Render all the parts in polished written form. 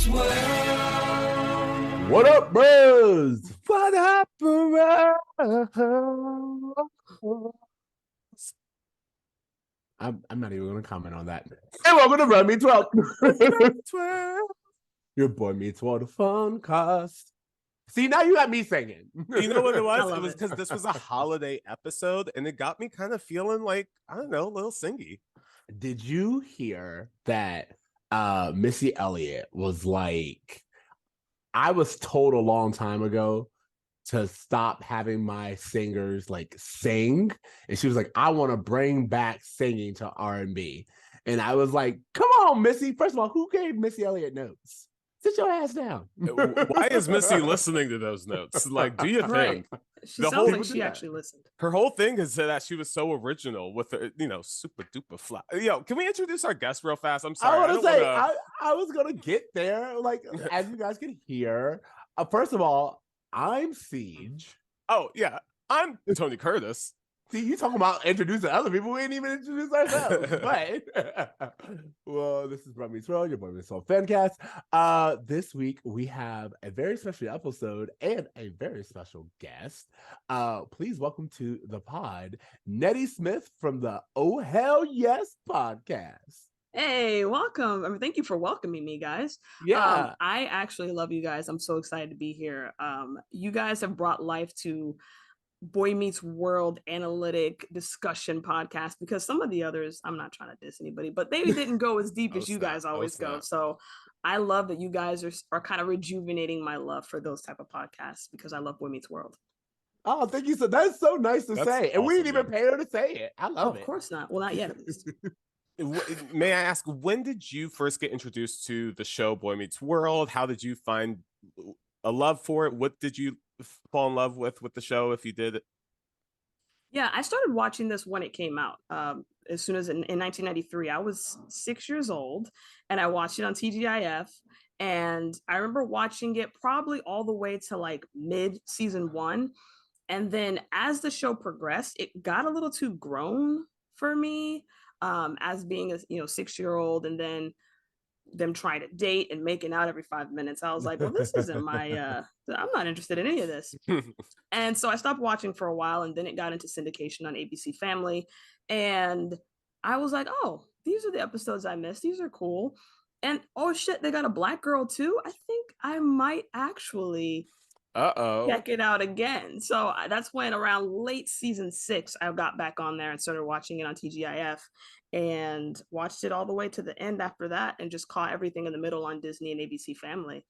What up, bros? What up, bros? I'm not even going to comment on that. Hey, welcome to Run Me 12. Your boy meets World of Fun Cast. See, now you got me singing. You know what it was? I It was love because this was a holiday episode, and it got me kind of feeling like, I don't know, a little singy. Did you hear that Missy Elliott was like, I was told a long time ago to stop having my singers like sing, and she was like, I want to bring back singing to R&B. And I was like, come on, Missy. First of all, who gave Missy Elliott notes? Sit your ass down. Why is Missy listening to those notes? Like, do you think? She The sounds whole- like she actually listened. Her whole thing is that she was so original with the, super duper fly. Yo, can we introduce our guest real fast? I'm sorry. I was gonna get there, like as you guys can hear. First of all, I'm Ceej. Oh yeah, I'm Tony Curtis. See, you talking about introducing other people. We ain't even introduced ourselves. But well, this is Bromance, your boy Miss Fancast. This week we have a very special episode and a very special guest. Please welcome to the pod, Nettie Smith from the Oh Hell Yes podcast. Hey, welcome. Thank you for welcoming me, guys. Yeah. I actually love you guys. I'm so excited to be here. You guys have brought life to Boy Meets World analytic discussion podcast, because some of the others, I'm not trying to diss anybody, but they didn't go as deep as you guys always go. So I love that you guys are kind of rejuvenating my love for those type of podcasts, because I love Boy Meets World. Oh, thank you. So that's so nice to say. And we didn't even pay her to say it. I love it. Of course not. Well, not yet, at least. May I ask, when did you first get introduced to the show Boy Meets World? How did you find a love for it? What did you fall in love with the show, if you did? Yeah, I started watching this when it came out. As soon as in 1993, I was 6 years old, and I watched it on TGIF. And I remember watching it probably all the way to like mid season 1. And then as the show progressed, it got a little too grown for me, as being a 6-year-old, and then them trying to date and making out every 5 minutes. I was like, well, this isn't my I'm not interested in any of this. And so I stopped watching for a while, and then it got into syndication on ABC Family, and I was like, oh, these are the episodes I missed. These are cool. And oh shit, they got a black girl too. I think I might actually check it out again. So that's when, around late season 6, I got back on there and started watching it on TGIF, and watched it all the way to the end after that, and just caught everything in the middle on Disney and ABC Family.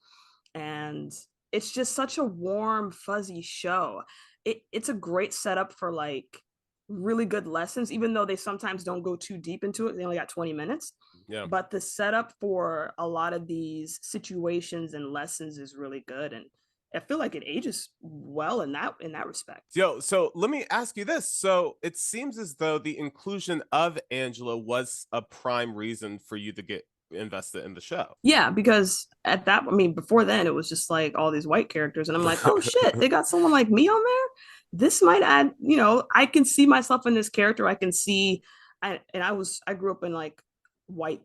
And it's just such a warm, fuzzy show. It's a great setup for like really good lessons, even though they sometimes don't go too deep into it. They only got 20 minutes. Yeah. But the setup for a lot of these situations and lessons is really good, and I feel like it ages well in that respect. Yo, so let me ask you this. So it seems as though the inclusion of Angela was a prime reason for you to get invested in the show. Yeah, because before then it was just like all these white characters, and I'm like, oh shit, they got someone like me on there. This might add, I can see myself in this character. I can see, I grew up in like white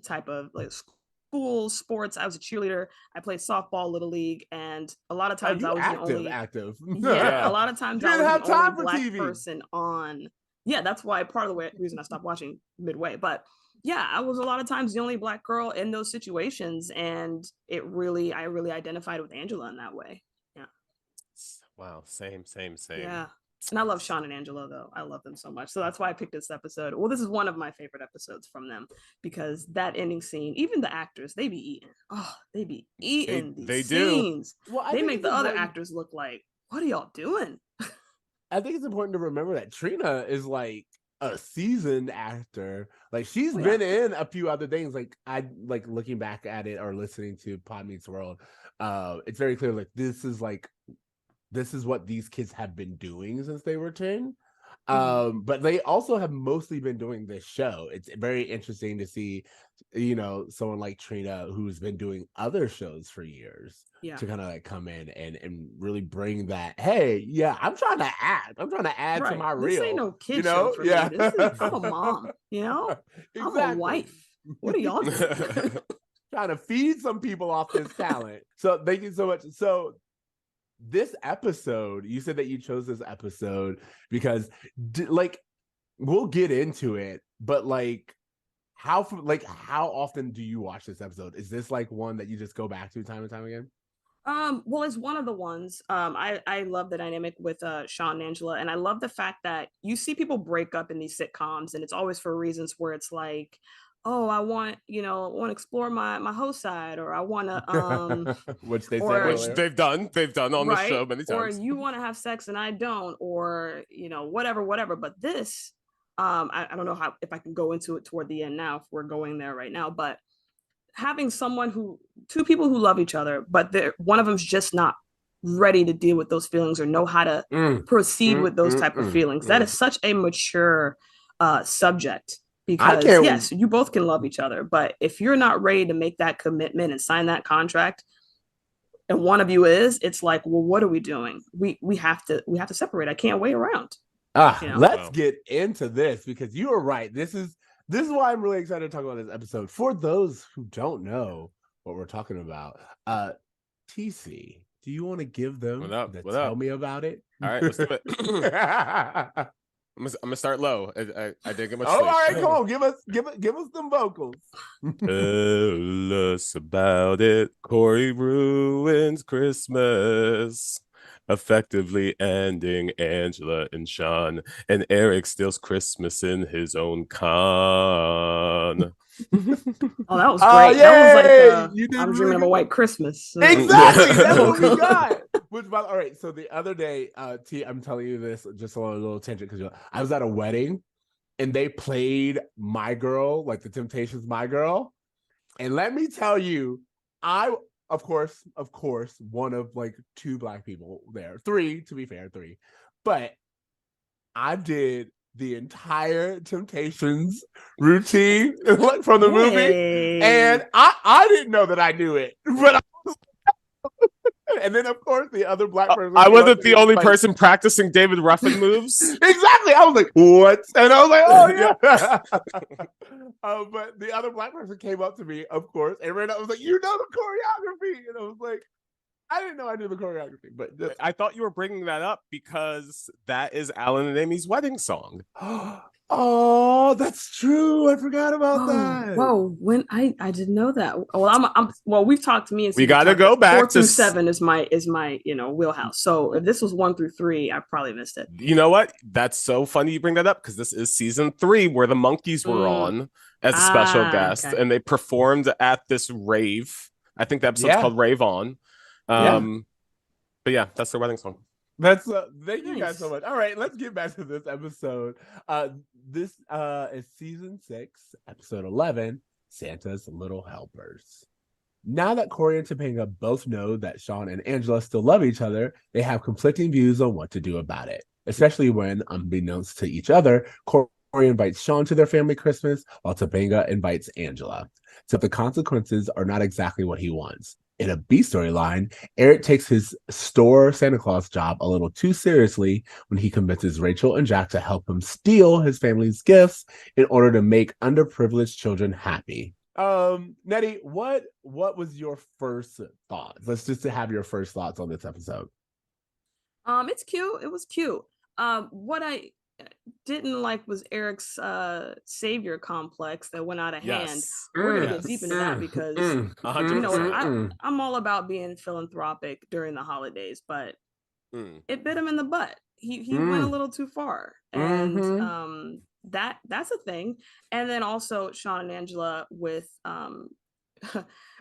type of like school sports. I was a cheerleader. I played softball, little league, and a lot of times I was the only active. Yeah, a lot of times I was the only black TV person on. Yeah, that's why part of the reason I stopped watching midway. But yeah, I was a lot of times the only black girl in those situations, and I really identified with Angela in that way. Yeah. Wow, same. Yeah. And I love Shawn and Angela, though. I love them so much. So that's why I picked this episode. Well, this is one of my favorite episodes from them, because that ending scene, even the actors, they be eating. Oh, they be eating these scenes. Well, they make the other actors look like, what are y'all doing? I think it's important to remember that Trina is like a seasoned actor. Like she's been in a few other things. Like I like looking back at it or listening to Pod Meets World. It's very clear like this is what these kids have been doing since they were 10. But they also have mostly been doing this show. It's very interesting to see, someone like Trina, who's been doing other shows for years, to kind of like come in and really bring that. Hey, yeah, I'm trying to add to my reel. This ain't no kid show for me. I'm a mom. Exactly. I'm a wife. What are y'all doing? trying to feed some people off this talent. So thank you so much. So this episode, you said that you chose this episode because like we'll get into it, but like how often do you watch this episode? Is this like one that you just go back to time and time again? Well, it's one of the ones. I love the dynamic with Shawn Angela, and I love the fact that you see people break up in these sitcoms, and it's always for reasons where it's like, oh, I want to explore my host side, or I want to which they said or Which earlier. they've done on the right, show many or times. you want to have sex and I don't, or whatever. But this, I don't know if I can go into it toward the end now if we're going there right now, but having two people who love each other, but one of them's just not ready to deal with those feelings or know how to proceed with those type of feelings. That is such a mature subject, because yes, you both can love each other, but if you're not ready to make that commitment and sign that contract, and one of you is, it's like, well, what are we doing? We have to separate. I can't wait around. Let's get into this, because you are right. This is why I'm really excited to talk about this episode. For those who don't know what we're talking about, TC, do you want to give them tell me about it? All right, let's do it. I'm gonna start low. I didn't get much sleep. All right, come on, give us some vocals. Tell us about it. Cory ruins Christmas, effectively ending Angela and Shawn, and Eric steals Christmas in his own con. Oh, that was great. That was like I'm dreaming of a white Christmas. Exactly, that's what we got. All right, so the other day, T, I'm telling you this just a little tangent, because I was at a wedding and they played My Girl, like the Temptations' My Girl, and let me tell you, I of course one of like two Black people there, three to be fair, but I did the entire Temptations routine from the movie, and I didn't know that I knew it, but and then of course the other Black person. I wasn't the only person practicing David Ruffin moves. Exactly, I was like, what? And I was like, oh yeah. But the other Black person came up to me, of course, and ran up. I was like, you know the choreography, and I was like, I didn't know I knew the choreography, but I thought you were bringing that up because that is Alan and Amy's wedding song. Oh, that's true. I forgot about that. Whoa, when I didn't know that. Well, we've talked to me and we got to go back 4 through 7 is my wheelhouse. So if this was 1 through 3, I probably missed it. You know what? That's so funny you bring that up, because this is season 3 where the Monkees were on as a special guest, and they performed at this rave. I think the episode's called Rave On. But yeah, that's their wedding song. That's thank you guys so much. All right, let's get back to this episode. This is season 6, episode 11, Santa's Little Helpers. Now that Cory and Topanga both know that Shawn and Angela still love each other, they have conflicting views on what to do about it, especially when, unbeknownst to each other, Cory invites Shawn to their family Christmas while Topanga invites Angela. So the consequences are not exactly what he wants. In a B storyline, Eric takes his store Santa Claus job a little too seriously when he convinces Rachel and Jack to help him steal his family's gifts in order to make underprivileged children happy. Nettie, what was your first thoughts? Let's just have your first thoughts on this episode. It's cute. It was cute. What I didn't like was Eric's savior complex that went out of hand. We're gonna get deep into that, because I'm all about being philanthropic during the holidays, but it bit him in the butt. He went a little too far, and that's a thing. And then also Shawn and Angela with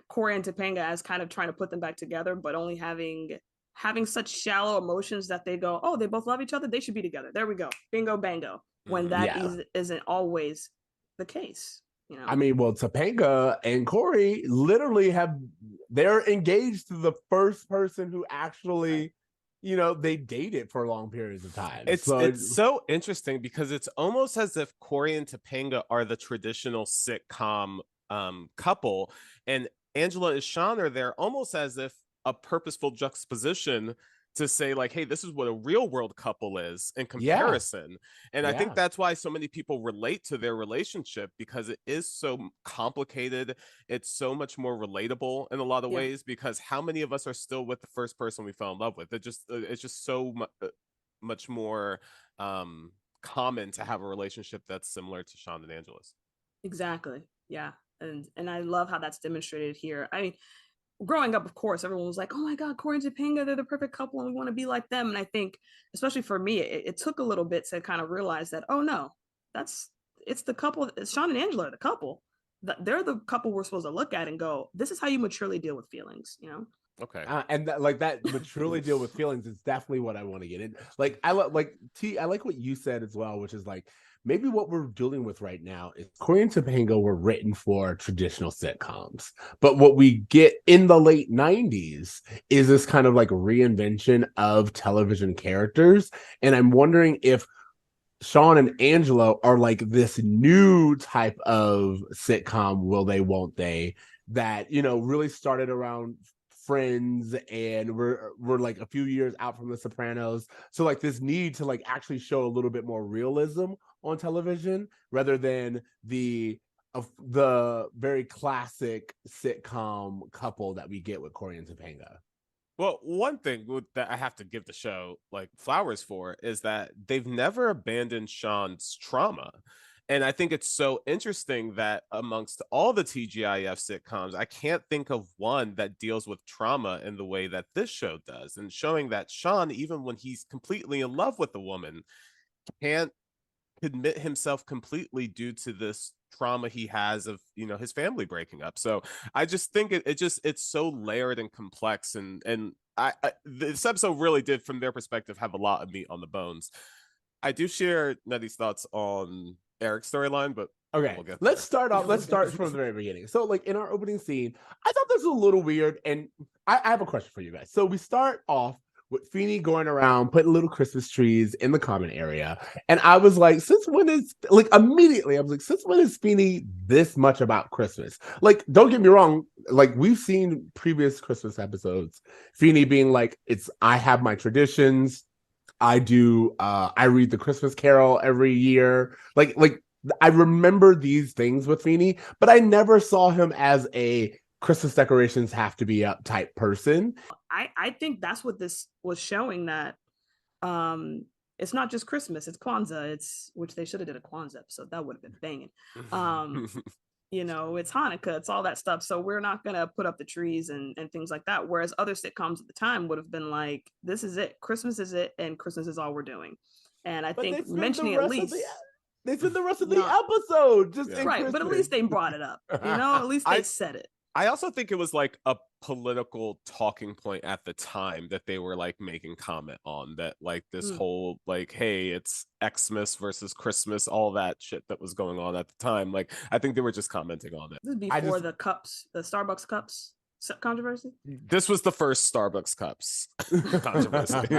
Cory and Topanga as kind of trying to put them back together, but only having such shallow emotions that they go, oh, they both love each other, they should be together. There we go. Bingo bango. When that isn't always the case. I mean, well, Topanga and Cory literally they're engaged to the first person who actually, they dated for long periods of time. It's so interesting, because it's almost as if Cory and Topanga are the traditional sitcom couple, and Angela and Shawn are there almost as if a purposeful juxtaposition to say like, hey, this is what a real world couple is in comparison. And I think that's why so many people relate to their relationship, because it is so complicated. It's so much more relatable in a lot of ways, because how many of us are still with the first person we fell in love with? It's just so much more common to have a relationship that's similar to Shawn and Angela's. Exactly. Yeah. And I love how that's demonstrated here. I mean, growing up, of course, everyone was like, oh my God, Cory and Topanga, they're the perfect couple and we want to be like them. And I think, especially for me, it took a little bit to kind of realize that, oh no, it's the couple. Shawn and Angela are the couple. They're the couple we're supposed to look at and go, this is how you maturely deal with feelings, you know? Okay. And that maturely deal with feelings is definitely what I want to get in. Like, I like what you said as well, which is like, maybe what we're dealing with right now is Cory and Topanga were written for traditional sitcoms. But what we get in the late 90s is this kind of like reinvention of television characters. And I'm wondering if Shawn and Angela are like this new type of sitcom, will they, won't they, that, really started around Friends, and we're like a few years out from The Sopranos. So like this need to like actually show a little bit more realism on television rather than the very classic sitcom couple that we get with Cory and Topanga. Well, one thing that I have to give the show like flowers for is that they've never abandoned Shawn's trauma. And I think it's so interesting that amongst all the TGIF sitcoms, I can't think of one that deals with trauma in the way that this show does, and showing that Shawn, even when he's completely in love with a woman, can't commit himself completely due to this trauma he has of his family breaking up. So I just think it's so layered and complex, and I this episode really did, from their perspective, have a lot of meat on the bones. I do share Nettie's thoughts on Eric's storyline, but okay, let's start from the very beginning. So like in our opening scene, I thought this was a little weird, and I have a question for you guys. So we start off with Feeny going around putting little Christmas trees in the common area. And I was like, since when is Feeny this much about Christmas? Like, don't get me wrong, like we've seen previous Christmas episodes, Feeny being like, I have my traditions. I read the Christmas Carol every year. Like I remember these things with Feeny, but I never saw him as a Christmas decorations have to be up type person. I think that's what this was showing, that it's not just Christmas, it's Kwanzaa, which they should have did a Kwanzaa episode. That would have been banging. It's Hanukkah, it's all that stuff. So we're not gonna put up the trees and things like that. Whereas other sitcoms at the time would have been like, this is it, Christmas is it, and Christmas is all we're doing. And I think mentioning at least they spent the rest of the episode just in right, Christmas. but at least they brought it up. At least they said it. I also think it was like a political talking point at the time that they were like making comment on, that like this whole like, hey, it's Xmas versus Christmas, all that shit that was going on at the time. Like I think they were just commenting on it. This is before the Starbucks cups controversy. This was the first Starbucks cups controversy.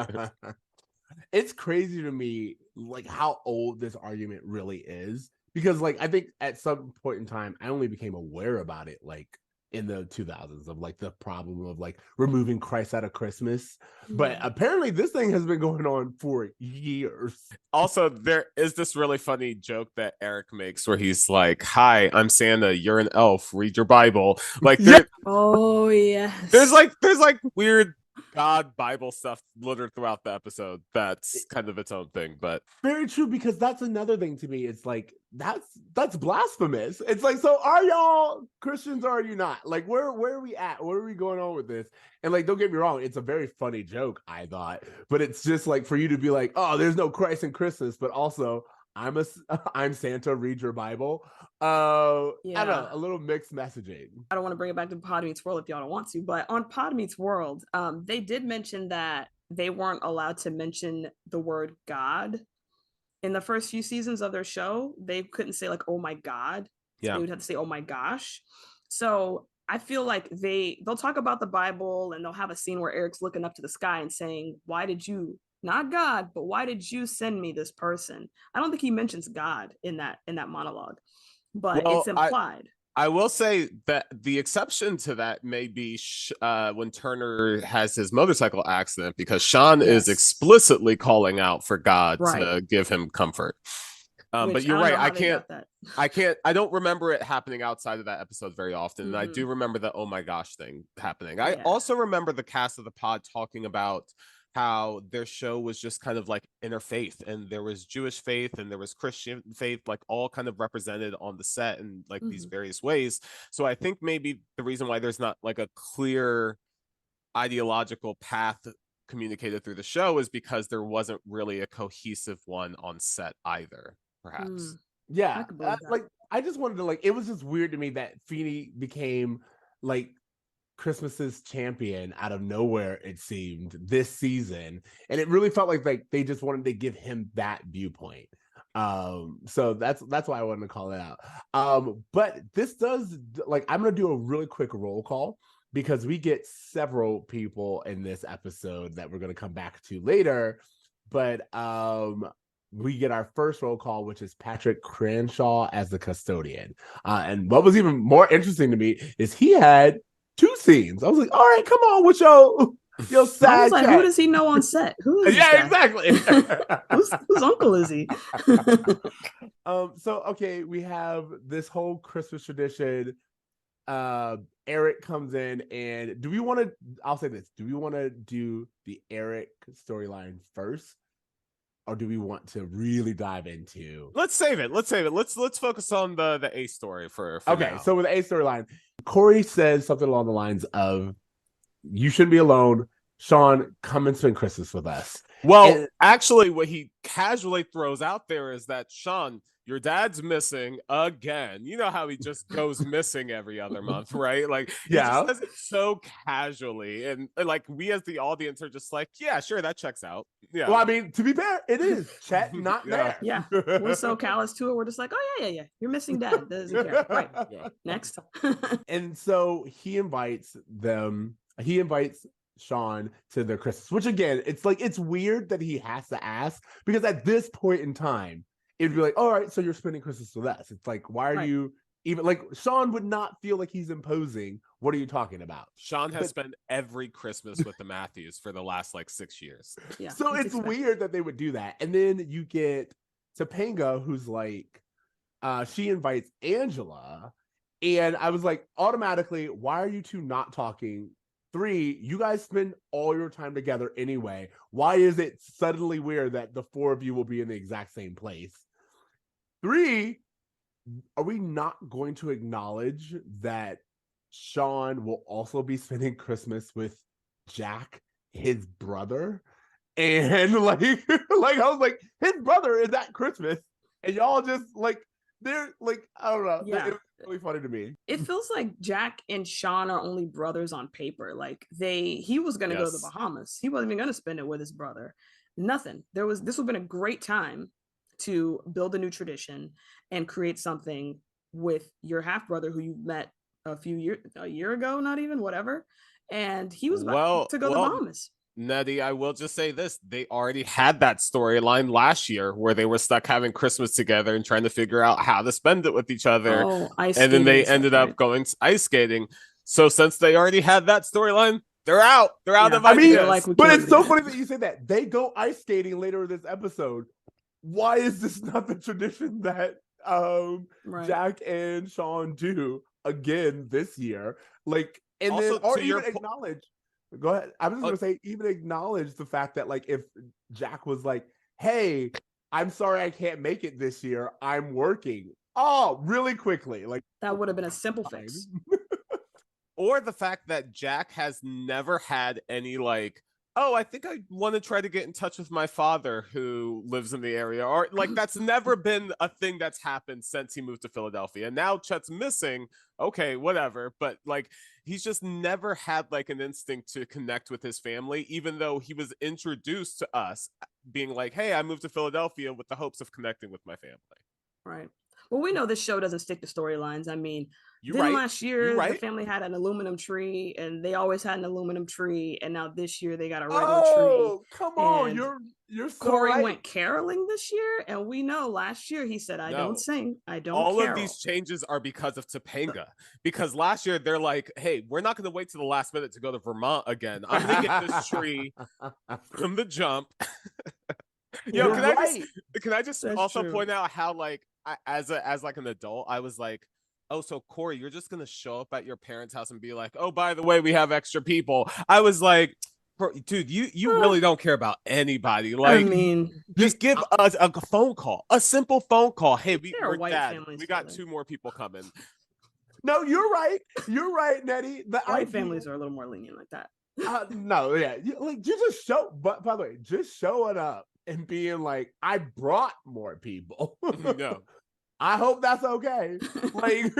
It's crazy to me like how old this argument really is, because like I think at some point in time I only became aware about it like in the 2000s of like the problem of like removing Christ out of Christmas. But apparently this thing has been going on for years. Also, there is this really funny joke that Eric makes where he's like, hi, I'm Santa, you're an elf, read your Bible. Like oh yes, there's like weird God Bible stuff littered throughout the episode. That's kind of its own thing, but very true, because that's another thing to me. It's like that's blasphemous. It's like, so are y'all Christians or are you not? Like where are we at? Where are we going on with this? And like, don't get me wrong, it's a very funny joke, I thought, but it's just like for you to be like, oh, there's no Christ in Christmas, but also I'm Santa, read your Bible. I don't know, a little mixed messaging. I don't want to bring it back to Pod Meets World if y'all don't want to, but on Pod Meets World, they did mention that they weren't allowed to mention the word God in the first few seasons of their show. They couldn't say like, oh my God. They would have to say, oh my gosh. So I feel like they'll talk about the Bible and they'll have a scene where Eric's looking up to the sky and saying, why did you, not God, but why did you send me this person? I don't think he mentions God in that monologue, but it's implied. I will say that the exception to that may be when Turner has his motorcycle accident, because Shawn is explicitly calling out for God to give him comfort. But you're right. I don't remember it happening outside of that episode very often. And I do remember the oh my gosh thing happening. I also remember the cast of the pod talking about how their show was just kind of like interfaith, and there was Jewish faith and there was Christian faith, like all kind of represented on the set in like these various ways. So I think maybe the reason why there's not like a clear ideological path communicated through the show is because there wasn't really a cohesive one on set either, perhaps. Yeah. I just wanted to it was just weird to me that Feeney became like Christmas's champion out of nowhere, it seemed, this season, and it really felt like they just wanted to give him that viewpoint. So that's why I wanted to call it out. But this does I'm gonna do a really quick roll call because we get several people in this episode that we're gonna come back to later. But we get our first roll call, which is Patrick Cranshaw as the custodian. And what was even more interesting to me is he had 2 scenes. I was like, all right, come on with your sad I was like, who does he know on set? Who is exactly. whose uncle is he? So okay, we have this whole Christmas tradition. Eric comes in, and I'll say this, do we want to do the Eric storyline first? Or do we want to really dive into? Let's save it. Let's focus on the A story for okay. now. So with the A storyline, Cory says something along the lines of, "You shouldn't be alone. Shawn, come and spend Christmas with us." Well, actually, what he casually throws out there is that, Shawn, your dad's missing again. You know how he just goes missing every other month, right? Like, he just says it so casually. And like, we as the audience are just like, yeah, sure, that checks out. Yeah. Well, I mean, to be fair, it is. Chet not there. Yeah. We're so callous to it. We're just like, oh, yeah. You're missing dad. Doesn't care. Right. Yeah. Next. And so he invites Shawn to their Christmas, which again, it's weird that he has to ask, because at this point in time, it'd be like, all right, so you're spending Christmas with us. It's like, why are you even Shawn would not feel like he's imposing. What are you talking about? Shawn has spent every Christmas with the Matthews for the last 6 years. Yeah, so it's weird that they would do that. And then you get Topanga, who's she invites Angela. And I was like, automatically, why are you two not talking? 3, you guys spend all your time together anyway. Why is it suddenly weird that the 4 of you will be in the exact same place? 3, are we not going to acknowledge that Shawn will also be spending Christmas with Jack, his brother? And I was like, his brother is at Christmas, and y'all just they're I don't know. Yeah. It was really funny to me. It feels like Jack and Shawn are only brothers on paper. He was gonna go to the Bahamas. He wasn't even gonna spend it with his brother. Nothing. This would have been a great time to build a new tradition and create something with your half brother who you met a year ago, not even, whatever. And he was about to go to the Bahamas. Nettie, I will just say this. They already had that storyline last year where they were stuck having Christmas together and trying to figure out how to spend it with each other. And then they ended up going ice skating. So since they already had that storyline, they're out. They're out of ideas. But it's so funny that you say that. They go ice skating later in this episode. Why is this not the tradition that Jack and Shawn do again this year? Acknowledge. Go ahead. I was just gonna say, even acknowledge the fact that if Jack was like, "Hey, I'm sorry I can't make it this year. I'm working." Oh, really quickly, that would have been a simple fix. Or the fact that Jack has never had any oh, I think I want to try to get in touch with my father who lives in the area. Or that's never been a thing that's happened since he moved to Philadelphia. And now Chet's missing. Okay, whatever. But he's just never had an instinct to connect with his family, even though he was introduced to us being hey, I moved to Philadelphia with the hopes of connecting with my family. Right. Well, we know this show doesn't stick to storylines. I mean, last year the family had an aluminum tree, and they always had an aluminum tree, and now this year they got a regular tree. Oh, come on, you're so Cory right. went caroling this year, and we know last year he said, "I don't sing, I don't." All carol. of these changes are because of Topanga. Because last year they're like, "Hey, we're not going to wait to the last minute to go to Vermont again. I'm going to get this tree from the jump." Yo, can I just That's also true. point out how like as like an adult, I was like, oh, so Cory, you're just gonna show up at your parents' house and be like, oh, by the way, we have extra people. I was like, dude, you really don't care about anybody. Like, I mean, just give us a phone call, a simple phone call. Hey, we're dad. We got 2 more people coming. No, you're right. You're right, Nettie. The white families are a little more lenient like that. No, yeah, you just show. But by the way, just showing up and being like, I brought more people. No. I hope that's okay. Like,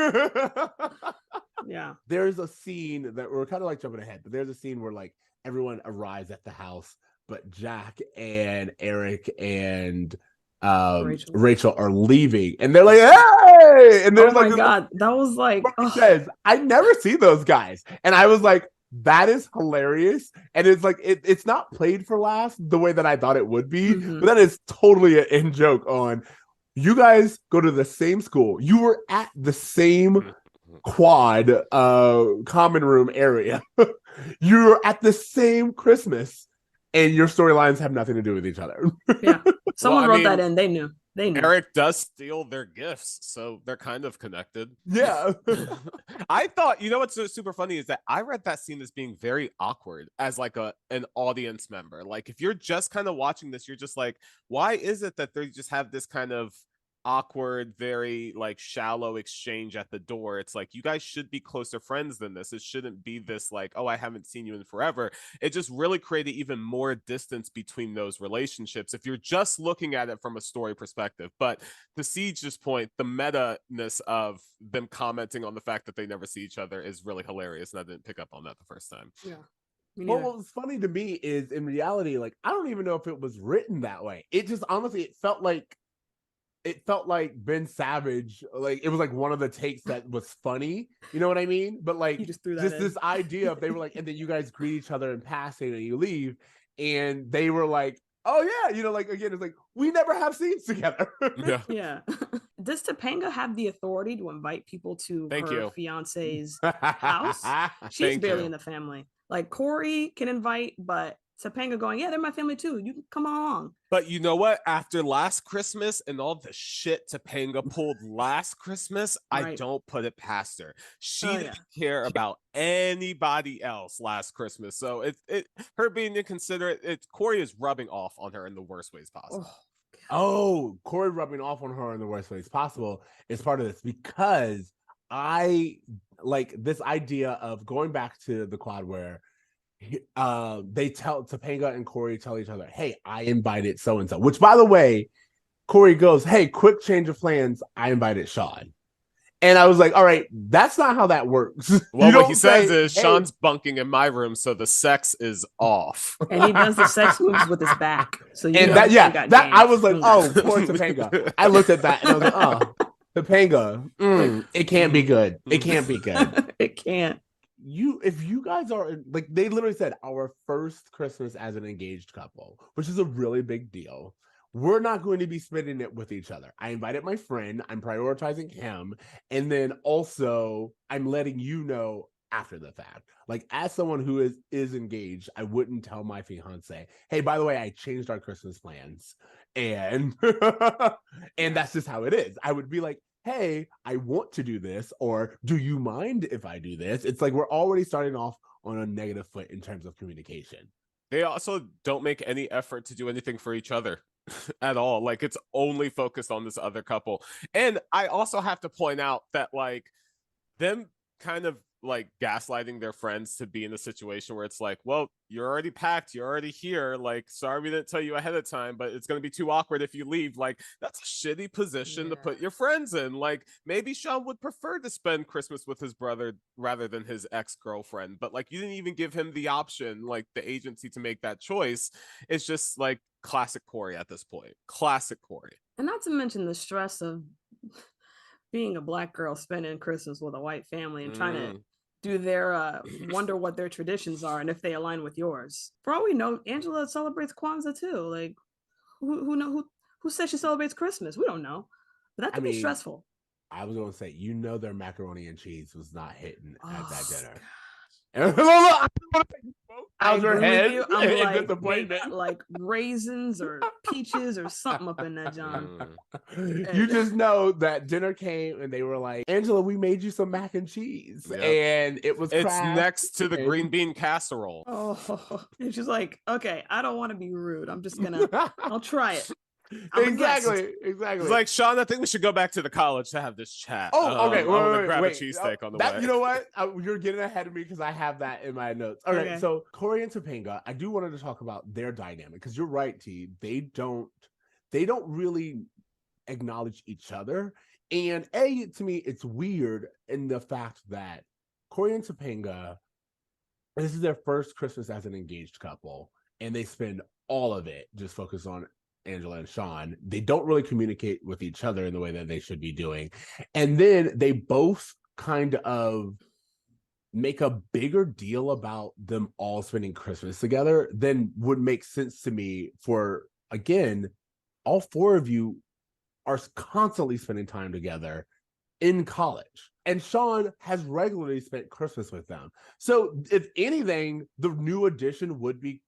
yeah. There's a scene that we're kind of like jumping ahead, but there's a scene where like everyone arrives at the house, but Jack and Eric and Rachel are leaving, and they're like, "Hey!" And there's my god, that was like, says, I never see those guys, and I was like, that is hilarious. And it's like it's not played for laughs the way that I thought it would be, but that is totally an in joke on you guys go to the same school, you were at the same quad common room area, you're at the same Christmas, and your storylines have nothing to do with each other. Yeah, someone wrote that in. They knew. Eric does steal their gifts, so they're kind of connected. Yeah. I thought, you know what's so super funny is that I read that scene as being very awkward as like an audience member. Like if you're just kind of watching this, you're just like, why is it that they just have this kind of awkward, very like shallow exchange at the door? It's like, you guys should be closer friends than this. It shouldn't be this like, oh, I haven't seen you in forever. It just really created even more distance between those relationships if you're just looking at it from a story perspective. But to Ceej's point, the meta-ness of them commenting on the fact that they never see each other is really hilarious, and I didn't pick up on that the first time. Yeah. Well, what was funny to me is in reality, like, I don't even know if it was written that way. It just honestly, it felt like Ben Savage, like it was like one of the takes that was funny, you know what I mean? But like just threw that this idea of they were like, and then you guys greet each other in passing and you leave, and they were like, oh yeah, you know, like again, it's like we never have scenes together. Yeah. Does Topanga have the authority to invite people to her fiance's house? She's barely in the family. Like Cory can invite, but Topanga going, yeah, they're my family too. You can come along. But you know what? After last Christmas and all the shit Topanga pulled last Christmas, I don't put it past her. She didn't care about anybody else last Christmas. So her being inconsiderate, Cory is rubbing off on her in the worst ways possible. Oh, Cory rubbing off on her in the worst ways possible is part of this, because I like this idea of going back to the quad where they tell Topanga and Cory tell each other, hey, I invited so and so, which by the way, Cory goes, hey, quick change of plans, I invited Shawn. And I was like, all right, that's not how that works. Well, what he says is, hey, Shawn's bunking in my room, so the sex is off. And he does the sex moves with his back. So you know, that I was like, oh, poor Topanga. I looked at that and I was like, oh, Topanga, it can't be good. It can't be good. It can't. If you guys are like, they literally said our first Christmas as an engaged couple, which is a really big deal. We're not going to be spending it with each other. I invited my friend. I'm prioritizing him. And then also I'm letting you know after the fact. Like, as someone who is engaged, I wouldn't tell my fiance, hey, by the way, I changed our Christmas plans. And and that's just how it is. I would be like, hey, I want to do this, or do you mind if I do this? It's like we're already starting off on a negative foot in terms of communication. They also don't make any effort to do anything for each other at all. Like, it's only focused on this other couple. And I also have to point out that, like, them kind of like gaslighting their friends to be in a situation where it's like, well, you're already packed, you're already here, like, sorry we didn't tell you ahead of time, but it's going to be too awkward if you leave. Like, that's a shitty position to put your friends in. Like, maybe Shawn would prefer to spend Christmas with his brother rather than his ex-girlfriend, but like, you didn't even give him the option, like the agency, to make that choice. It's just like classic Cory at this point. Classic Cory. And not to mention the stress of being a Black girl spending Christmas with a white family and trying to do their wonder what their traditions are and if they align with yours. For all we know, Angela celebrates Kwanzaa too. Like, who says she celebrates Christmas? We don't know, but that could be stressful. I was gonna say, their macaroni and cheese was not hitting at that dinner. I agree with you. I'm like, they got like raisins or peaches or something up in that, John. You just know that dinner came and they were like, Angela, we made you some mac and cheese. Yep. And it's next to the green bean casserole. Oh, and she's like, okay, I don't want to be rude. I'm just gonna, I'll try it. Exactly. It's like, Shawn, I think we should go back to the college to have this chat. Oh, okay. Grab a cheesesteak on the way. You know what? You're getting ahead of me because I have that in my notes. Okay. So Cory and Topanga, I do want to talk about their dynamic because you're right, T. They don't really acknowledge each other. And to me, it's weird in the fact that Cory and Topanga, this is their first Christmas as an engaged couple, and they spend all of it just focused on Angela and Shawn. They don't really communicate with each other in the way that they should be doing. And then they both kind of make a bigger deal about them all spending Christmas together than would make sense to me for, again, all four of you are constantly spending time together in college. And Shawn has regularly spent Christmas with them. So if anything, the new addition would be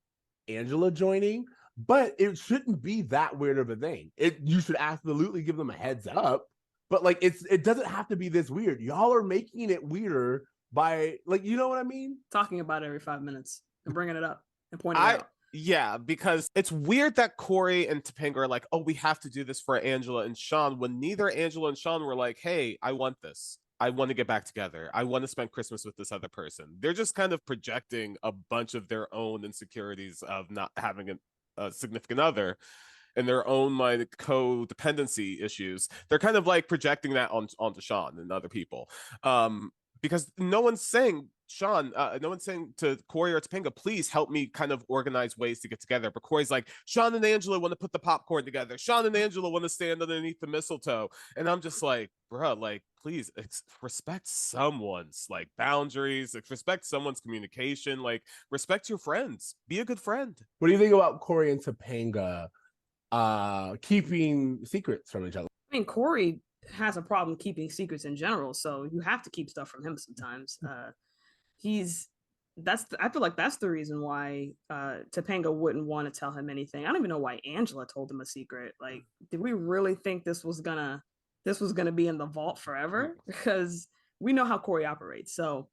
Angela joining, but it shouldn't be that weird of a thing. You should absolutely give them a heads up, but like it doesn't have to be this weird. Y'all are making it weirder by, like, you know what I mean? Talking about it every 5 minutes and bringing it up and pointing it out. Yeah, because it's weird that Cory and Topanga are like, oh, we have to do this for Angela and Shawn, when neither Angela and Shawn were like, hey, I want this. I want to get back together. I want to spend Christmas with this other person. They're just kind of projecting a bunch of their own insecurities of not having a significant other and their own like codependency issues. They're kind of like projecting that onto Shawn and other people. Because no one's saying, Shawn, no one's saying to Cory or Topanga, please help me kind of organize ways to get together. But Cory's like, Shawn and Angela want to put the popcorn together. Shawn and Angela want to stand underneath the mistletoe. And I'm just like, bro, like, please respect someone's like boundaries, like, respect someone's communication, like respect your friends. Be a good friend. What do you think about Cory and Topanga keeping secrets from each other? I mean, Cory has a problem keeping secrets in general, so you have to keep stuff from him sometimes. I feel like that's the reason why Topanga wouldn't want to tell him anything. I don't even know why Angela told him a secret. Like, did we really think this was gonna be in the vault forever? Because we know how Cory operates. So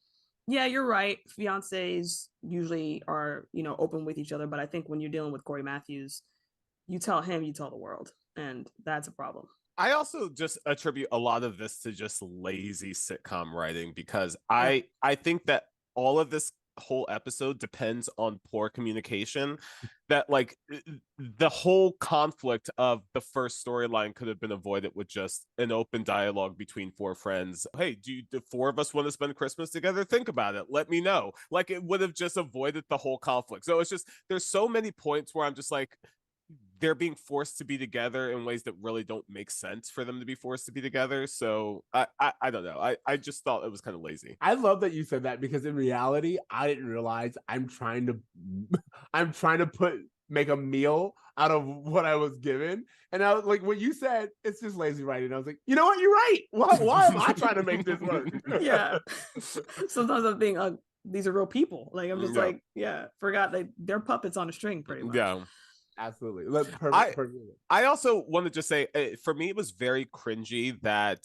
yeah, you're right. Fiancés usually are, open with each other, but I think when you're dealing with Cory Matthews, you tell him, you tell the world, and that's a problem. I also just attribute a lot of this to just lazy sitcom writing, because I think that all of this whole episode depends on poor communication. That like the whole conflict of the first storyline could have been avoided with just an open dialogue between four friends. Hey, do the four of us want to spend Christmas together? Think about it. Let me know. Like, it would have just avoided the whole conflict. So it's just, there's so many points where I'm just like, they're being forced to be together in ways that really don't make sense for them to be forced to be together. So I don't know. I just thought it was kind of lazy. I love that you said that, because in reality, I didn't realize I'm trying to make a meal out of what I was given. And I was like, when you said it's just lazy writing, I was like, you know what? You're right. Why am I trying to make this work? Yeah. Sometimes I'm thinking, these are real people. Like, I'm just forgot that they're puppets on a string pretty much. Yeah. Absolutely. I also want to just say, for me, it was very cringy that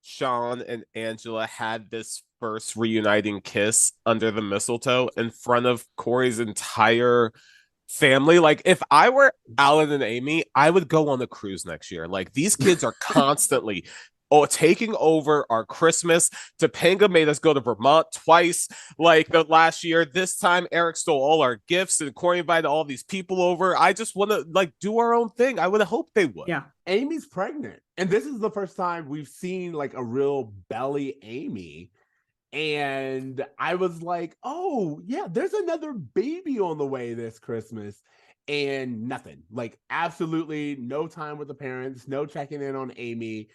Shawn and Angela had this first reuniting kiss under the mistletoe in front of Cory's entire family. Like, if I were Alan and Amy, I would go on a cruise next year. Like, these kids are constantly taking over our Christmas. Topanga made us go to Vermont twice, like the last year. This time Eric stole all our gifts and Cory invited all these people over. I just want to like do our own thing. I would have hoped they would. Yeah. Amy's pregnant, and this is the first time we've seen like a real belly Amy. And I was like, oh yeah, there's another baby on the way this Christmas. And nothing, like absolutely no time with the parents, no checking in on Amy.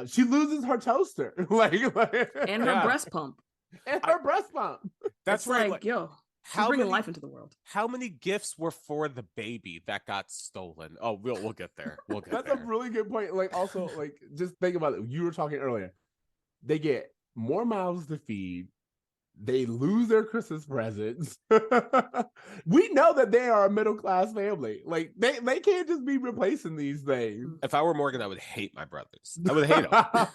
She loses her toaster, and her breast pump. And her breast pump. That's right. Like, yo, she's bringing life into the world. How many gifts were for the baby that got stolen? Oh, we'll get there. That's a really good point. Like, also, like, just think about it. You were talking earlier. They get more mouths to feed. They lose their Christmas presents. We know that they are a middle-class family. Like, they can't just be replacing these things. If I were Morgan, I would hate my brothers. I would hate them.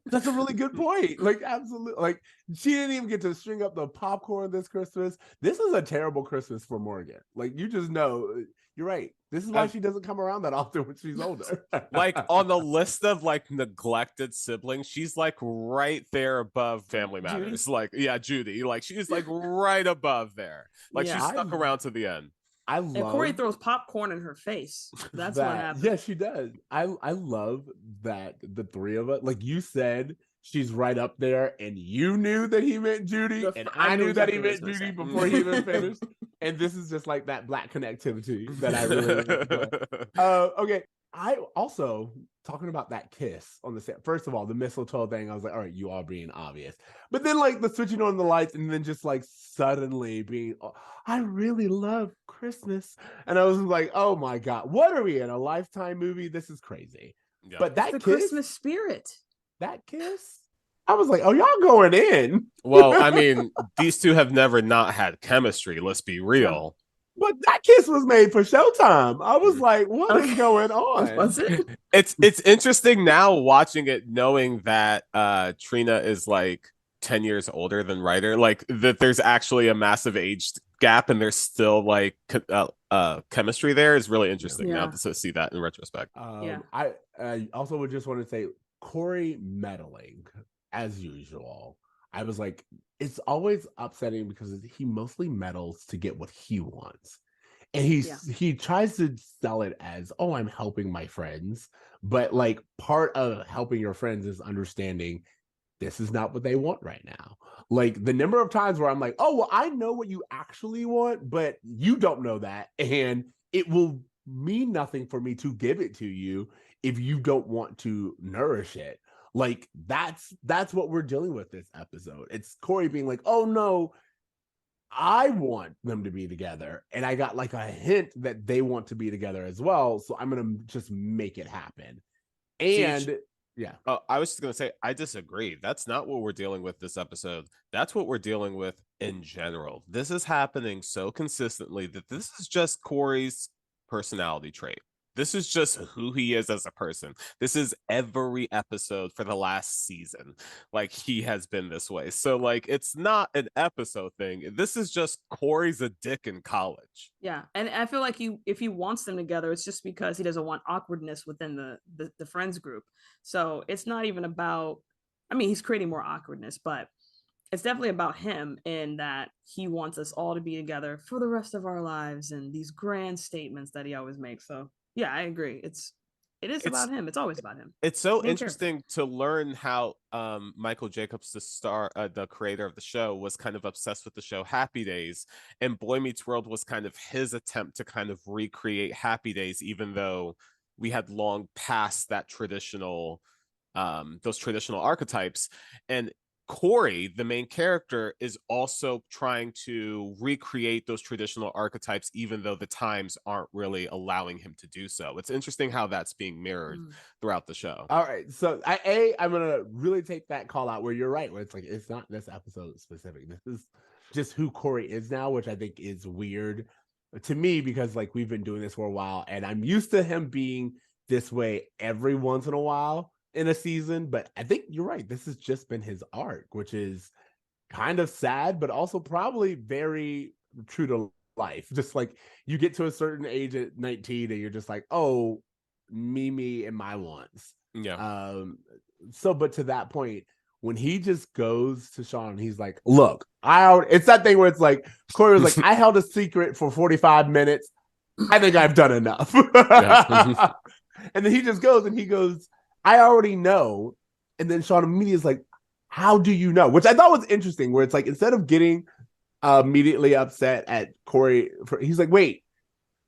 That's a really good point. Like, absolutely. Like, she didn't even get to string up the popcorn this Christmas. This is a terrible Christmas for Morgan. Like, you just know. You're right. This is why she doesn't come around that often when she's older. Like, on the list of like neglected siblings, she's like right there above Family Matters. Judy? Like, yeah, Judy. Like, she's like right above there. Like, she's stuck around to the end. And Cory throws popcorn in her face. That's what happened. Yeah, she does. I love that the three of us, like you said, she's right up there, and you knew that he meant Judy, and I knew that he meant Judy before he even finished. And this is just like that Black connectivity that I really okay. I also, talking about that kiss on the set. First of all, the mistletoe thing, I was like, all right, you all being obvious. But then like the switching on the lights and then just like suddenly being, oh, I really love Christmas. And I was like, oh my God, what are we in, a Lifetime movie? This is crazy. Yeah. But that kiss, Christmas spirit. That kiss, I was like, oh, y'all going in. Well, I mean, these two have never not had chemistry. Let's be real. But that kiss was made for Showtime. I was like, what is going on? Was it? It's interesting now watching it, knowing that Trina is like 10 years older than Ryder. Like, that there's actually a massive age gap and there's still like chemistry there is really interesting now to see that in retrospect. I also would just want to say, Cory meddling as usual. I was like, it's always upsetting because he mostly meddles to get what he wants. And he tries to sell it as, oh, I'm helping my friends. But like, part of helping your friends is understanding this is not what they want right now. Like, the number of times where I'm like, oh, well, I know what you actually want, but you don't know that. And it will mean nothing for me to give it to you if you don't want to nourish it. Like, that's what we're dealing with this episode. It's Cory being like, oh no, I want them to be together. And I got like a hint that they want to be together as well. So I'm going to just make it happen. And I was just going to say, I disagree. That's not what we're dealing with this episode. That's what we're dealing with in general. This is happening so consistently that this is just Cory's personality trait. This is just who he is as a person. This is every episode for the last season. Like, he has been this way. So, like, it's not an episode thing. This is just Cory's a dick in college. Yeah. And I feel like if he wants them together, it's just because he doesn't want awkwardness within the friends group. So it's not even about, I mean, he's creating more awkwardness, but it's definitely about him in that he wants us all to be together for the rest of our lives and these grand statements that he always makes. So yeah, I agree. It's about him. It's always about him. It's so interesting to learn how Michael Jacobs, the creator of the show, was kind of obsessed with the show Happy Days, and Boy Meets World was kind of his attempt to kind of recreate Happy Days, even though we had long passed that traditional, those traditional archetypes. And Cory, the main character, is also trying to recreate those traditional archetypes, even though the times aren't really allowing him to do so. It's interesting how that's being mirrored throughout the show. All right. So I'm going to really take that call out where you're right, where it's like, it's not this episode specific. This is just who Cory is now, which I think is weird to me because like we've been doing this for a while and I'm used to him being this way every once in a while in a season, but I think you're right. This has just been his arc, which is kind of sad, but also probably very true to life. Just like you get to a certain age at 19 and you're just like, oh, me and my wants. Yeah. So, but to that point, when he just goes to Shawn, he's like, look, it's that thing where it's like, Cory was like, I held a secret for 45 minutes. I think I've done enough. And then he just goes and he goes, I already know. And then Shawn immediately is like, how do you know? Which I thought was interesting, where it's like, instead of getting immediately upset at Cory, he's like, wait,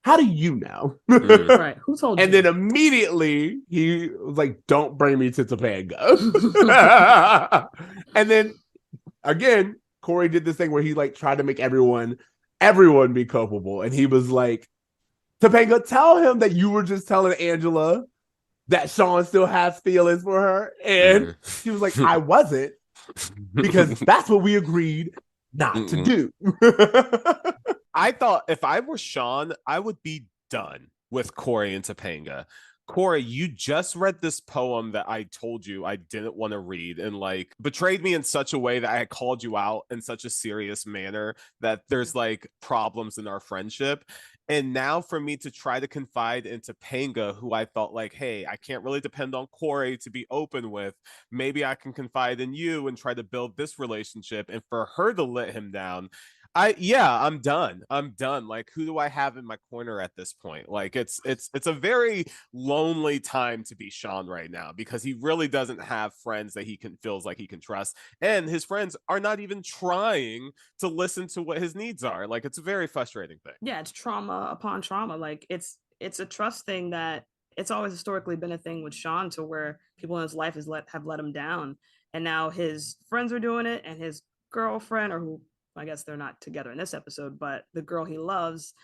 how do you know? Right. Who told you? And then immediately he was like, don't bring me to Topanga. And then again, Cory did this thing where he like tried to make everyone be culpable. And he was like, Topanga, tell him that you were just telling Angela that Shawn still has feelings for her. And she was like, I wasn't, because that's what we agreed not to do. I thought if I were Shawn, I would be done with Cory and Topanga. Cory, you just read this poem that I told you I didn't want to read and like betrayed me in such a way that I had called you out in such a serious manner that there's like problems in our friendship. And now for me to try to confide in Topanga, who I felt like, hey, I can't really depend on Cory to be open with. Maybe I can confide in you and try to build this relationship. And for her to let him down, I'm done. I'm done. Like, who do I have in my corner at this point? Like, it's a very lonely time to be Shawn right now because he really doesn't have friends that feels like he can trust, and his friends are not even trying to listen to what his needs are. Like, it's a very frustrating thing. Yeah, it's trauma upon trauma. Like, it's a trust thing that it's always historically been a thing with Shawn, to where people in his life have let him down, and now his friends are doing it, and his girlfriend, or who I guess they're not together in this episode, but the girl he loves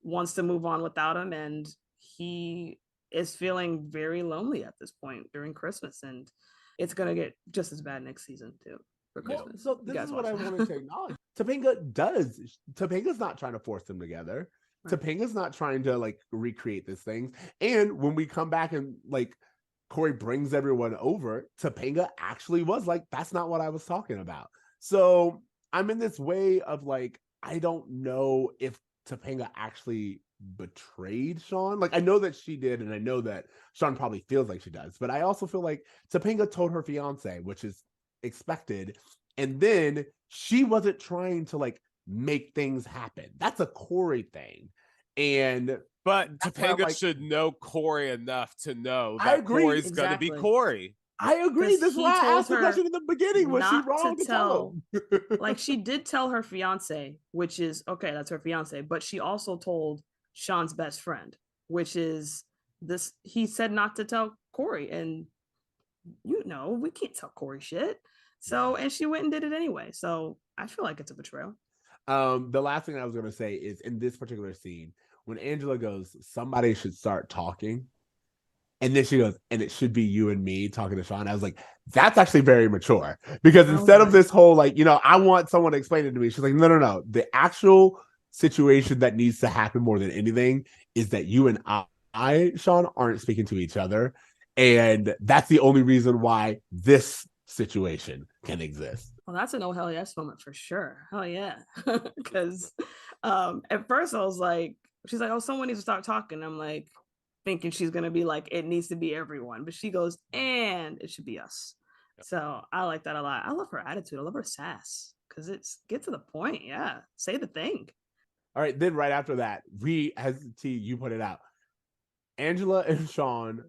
wants to move on without him, and he is feeling very lonely at this point during Christmas, and it's gonna get just as bad next season too. For Christmas. Well, so this is what I wanted to acknowledge. Topanga's not trying to force them together. Right. Topanga's not trying to like recreate this thing. And when we come back and like Cory brings everyone over, Topanga actually was like, that's not what I was talking about. So I'm in this way of like, I don't know if Topanga actually betrayed Shawn. Like, I know that she did, and I know that Shawn probably feels like she does, but I also feel like Topanga told her fiance, which is expected, and then she wasn't trying to like make things happen. That's a Cory thing. But Topanga like, should know Cory enough to know that Cory's gonna be Cory. I agree. That's why I asked the question in the beginning. Was she wrong to tell him? Like, she did tell her fiance, which is okay, that's her fiance, but she also told Shawn's best friend, which is this. He said not to tell Cory, and we can't tell Cory shit. So, and she went and did it anyway. So I feel like it's a betrayal. The last thing I was gonna say is in this particular scene, when Angela goes, somebody should start talking. And then she goes, and it should be you and me talking to Shawn. I was like, that's actually very mature. Because instead of this whole, like, I want someone to explain it to me. She's like, no. The actual situation that needs to happen more than anything is that you and I, Shawn, aren't speaking to each other. And that's the only reason why this situation can exist. Well, that's an oh hell yes moment for sure. Hell yeah. Because at first I was like, she's like, oh, someone needs to start talking. I'm like, thinking she's gonna be like, it needs to be everyone, but she goes, and it should be us. Yep. So I like that a lot. I love her attitude. I love her sass, because it's get to the point. Yeah, say the thing. All right, then right after that, you put it out, Angela and Shawn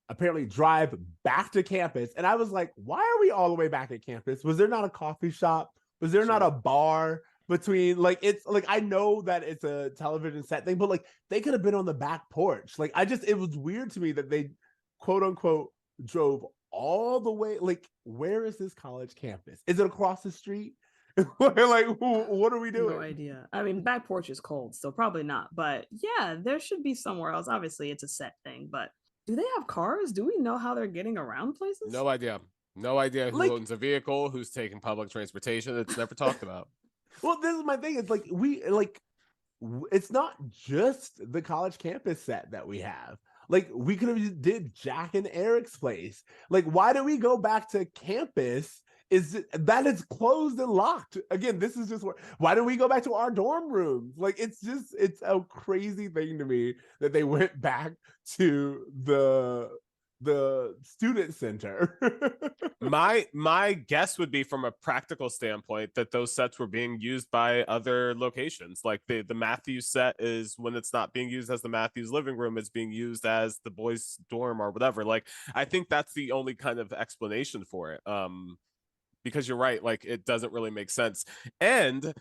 apparently drive back to campus, and I was like, why are we all the way back at campus? Was there not a coffee shop? Was there not a bar between, like, it's like, I know that it's a television set thing, but like they could have been on the back porch. Like, it was weird to me that they quote unquote drove all the way. Like, where is this college campus? Is it across the street? Like, what are we doing? No idea. I mean, back porch is cold, so probably not. But yeah, there should be somewhere else. Obviously, it's a set thing, but do they have cars? Do we know how they're getting around places? No idea. No idea who owns a vehicle, who's taking public transportation. It's never talked about. Well, this is my thing. It's like it's not just the college campus set that we have. Like, we could have did Jack and Eric's place. Like, why do we go back to campus? That is closed and locked. Again, this is just why don't we go back to our dorm rooms? Like, it's a crazy thing to me that they went back to the student center. my guess would be, from a practical standpoint, that those sets were being used by other locations. Like the Matthews set is, when it's not being used as the Matthews living room, it's being used as the boys' dorm or whatever. Like, I think that's the only kind of explanation for it. Because you're right, like, it doesn't really make sense. And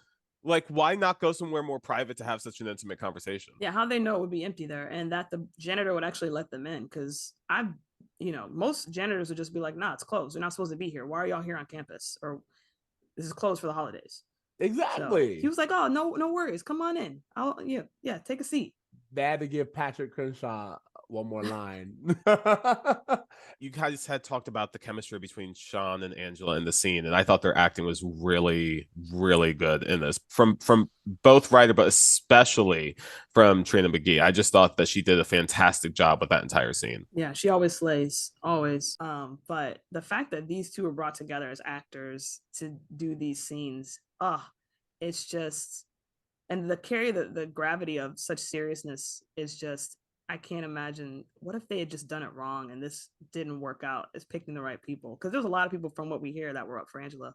Like, why not go somewhere more private to have such an intimate conversation? Yeah, how they know it would be empty there and that the janitor would actually let them in? Because most janitors would just be like, nah, it's closed. You're not supposed to be here. Why are y'all here on campus? Or this is closed for the holidays. Exactly. So he was like, oh, no worries. Come on in. Yeah, take a seat. They had to give Patrick Crenshaw one more line. You guys had talked about the chemistry between Shawn and Angela in the scene, and I thought their acting was really, really good in this from both writer, but especially from Trina McGee. I just thought that she did a fantastic job with that entire scene. Yeah, she always slays, always. But the fact that these two were brought together as actors to do these scenes, it's just, and the gravity of such seriousness is just, I can't imagine what if they had just done it wrong and this didn't work out as picking the right people, because there's a lot of people from what we hear that were up for Angela.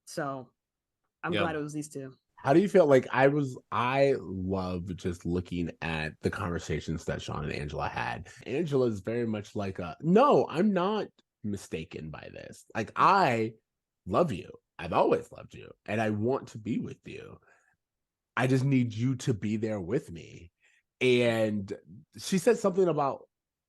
So I'm glad it was these two. How do you feel? Like I love just looking at the conversations that Shawn and Angela had. Angela is very much like no, I'm not mistaken by this. Like, I love you. I've always loved you and I want to be with you. I just need you to be there with me. And she said something about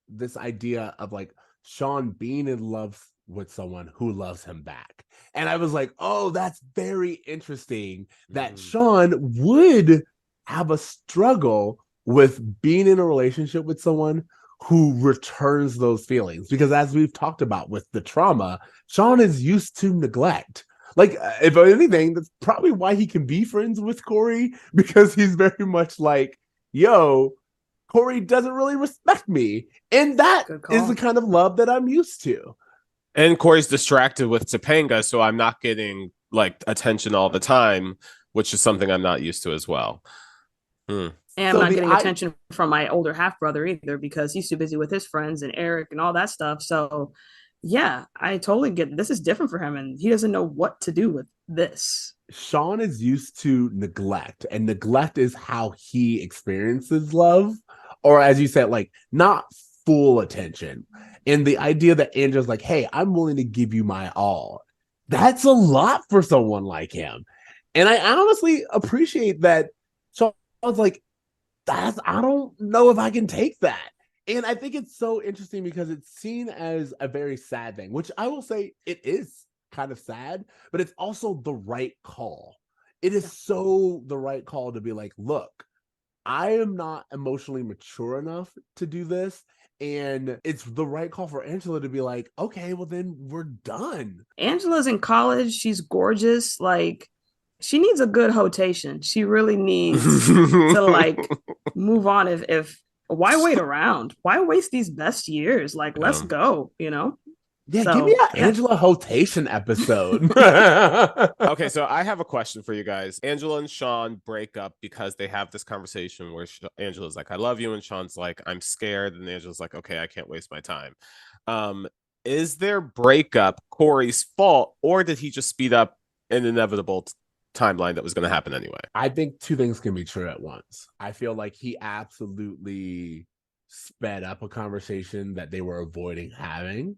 this idea of like Shawn being in love with someone who loves him back. And I was like, oh, that's very interesting that Shawn would have a struggle with being in a relationship with someone who returns those feelings. Because as we've talked about with the trauma, Shawn is used to neglect. Like, if anything, that's probably why he can be friends with Cory, because he's very much like, yo, Cory doesn't really respect me. And that is the kind of love that I'm used to. And Cory's distracted with Topanga, so I'm not getting like attention all the time, which is something I'm not used to as well. And I'm not getting attention from my older half brother either, because he's too busy with his friends and Eric and all that stuff. So yeah, I totally get it. This is different for him and he doesn't know what to do with this. Shawn is used to neglect, and neglect is how he experiences love, or as you said, like not full attention. And the idea that Angela's like, hey, I'm willing to give you my all. That's a lot for someone like him. And I honestly appreciate that Shawn's like, I don't know if I can take that. And I think it's so interesting because it's seen as a very sad thing, which I will say it is kind of sad, but it's also the right call. It is so the right call to be like, look, I am not emotionally mature enough to do this. And it's the right call for Angela to be like, okay, well then we're done. Angela's in college. She's gorgeous. Like, she needs a good rotation. She really needs to like move on. If why wait around? Why waste these best years? Like, let's go, Yeah, so, give me an Angela rotation episode. Okay, so I have a question for you guys. Angela and Shawn break up because they have this conversation where Angela's like, I love you, and Shawn's like, I'm scared, and Angela's like, okay, I can't waste my time. Is their breakup Cory's fault, or did he just speed up an inevitable timeline that was going to happen anyway? I think two things can be true at once. I feel like he absolutely sped up a conversation that they were avoiding having.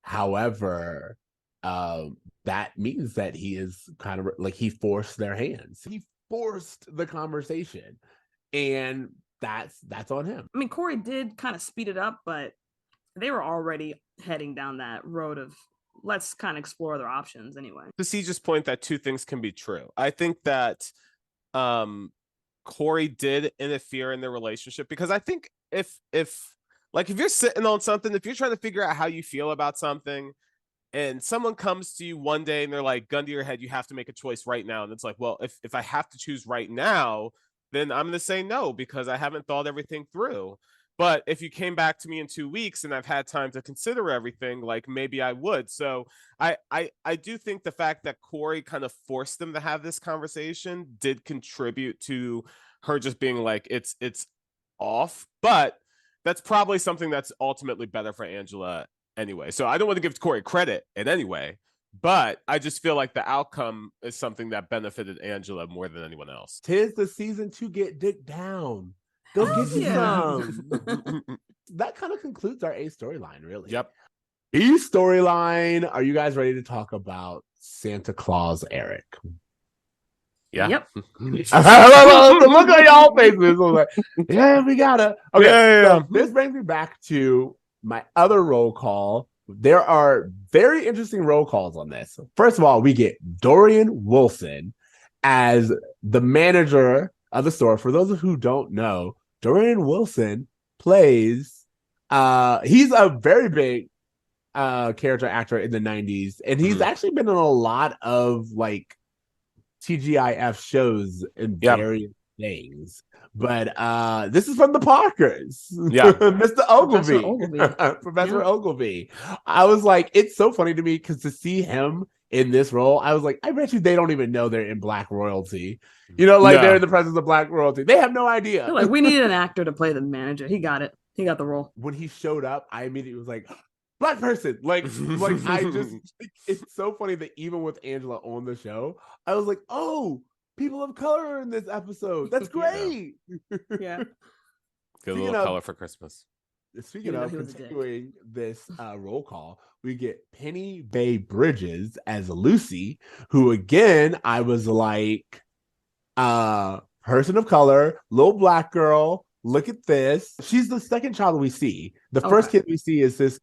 However, that means that he is kind of like, he forced their hands. He forced the conversation, and that's on him. I mean, Cory did kind of speed it up, but they were already heading down that road of let's kind of explore other options anyway. To Ceej's point that two things can be true. I think that Cory did interfere in their relationship, because I think if you're sitting on something, if you're trying to figure out how you feel about something, and someone comes to you one day and they're like, gun to your head, you have to make a choice right now. And it's like, well, if I have to choose right now, then I'm going to say no, because I haven't thought everything through. But if you came back to me in 2 weeks and I've had time to consider everything, like maybe I would. So I do think the fact that Cory kind of forced them to have this conversation did contribute to her just being like, it's off. But that's probably something that's ultimately better for Angela anyway. So I don't want to give Cory credit in any way, but I just feel like the outcome is something that benefited Angela more than anyone else. 'Tis the season to get dick down. Go get you some. That kind of concludes our A storyline, really. Yep. B storyline. Are you guys ready to talk about Santa Claus Eric? Yeah. Yep. The look on y'all faces was like, yeah, we gotta. Okay, Yeah. so this brings me back to my other roll call. There are very interesting roll calls on this. First of all, we get Dorian Wilson as the manager of the store. For those who don't know, Dorian Wilson plays. He's a very big character actor in the 90s, and he's actually been in a lot of like TGIF shows and various things. But this is from the Parkers. Yeah. Mr. Ogilvy. Professor Ogilvy. I was like, it's so funny to me because to see him in this role, I was like, I bet you they don't even know they're in Black royalty. You know, like they're in the presence of Black royalty. They have no idea. They're like, we needed an actor to play the manager. He got it. He got the role. When he showed up, I immediately was like, Black person. Like I just, it's so funny that even with Angela on the show, I was like, oh, people of color are in this episode. That's great. Yeah. Good little color for Christmas. Speaking of continuing this roll call, we get Penny Bay Bridges as Lucy, who again, I was like, person of color, little Black girl. Look at this. She's the second child we see. The first kid we see is this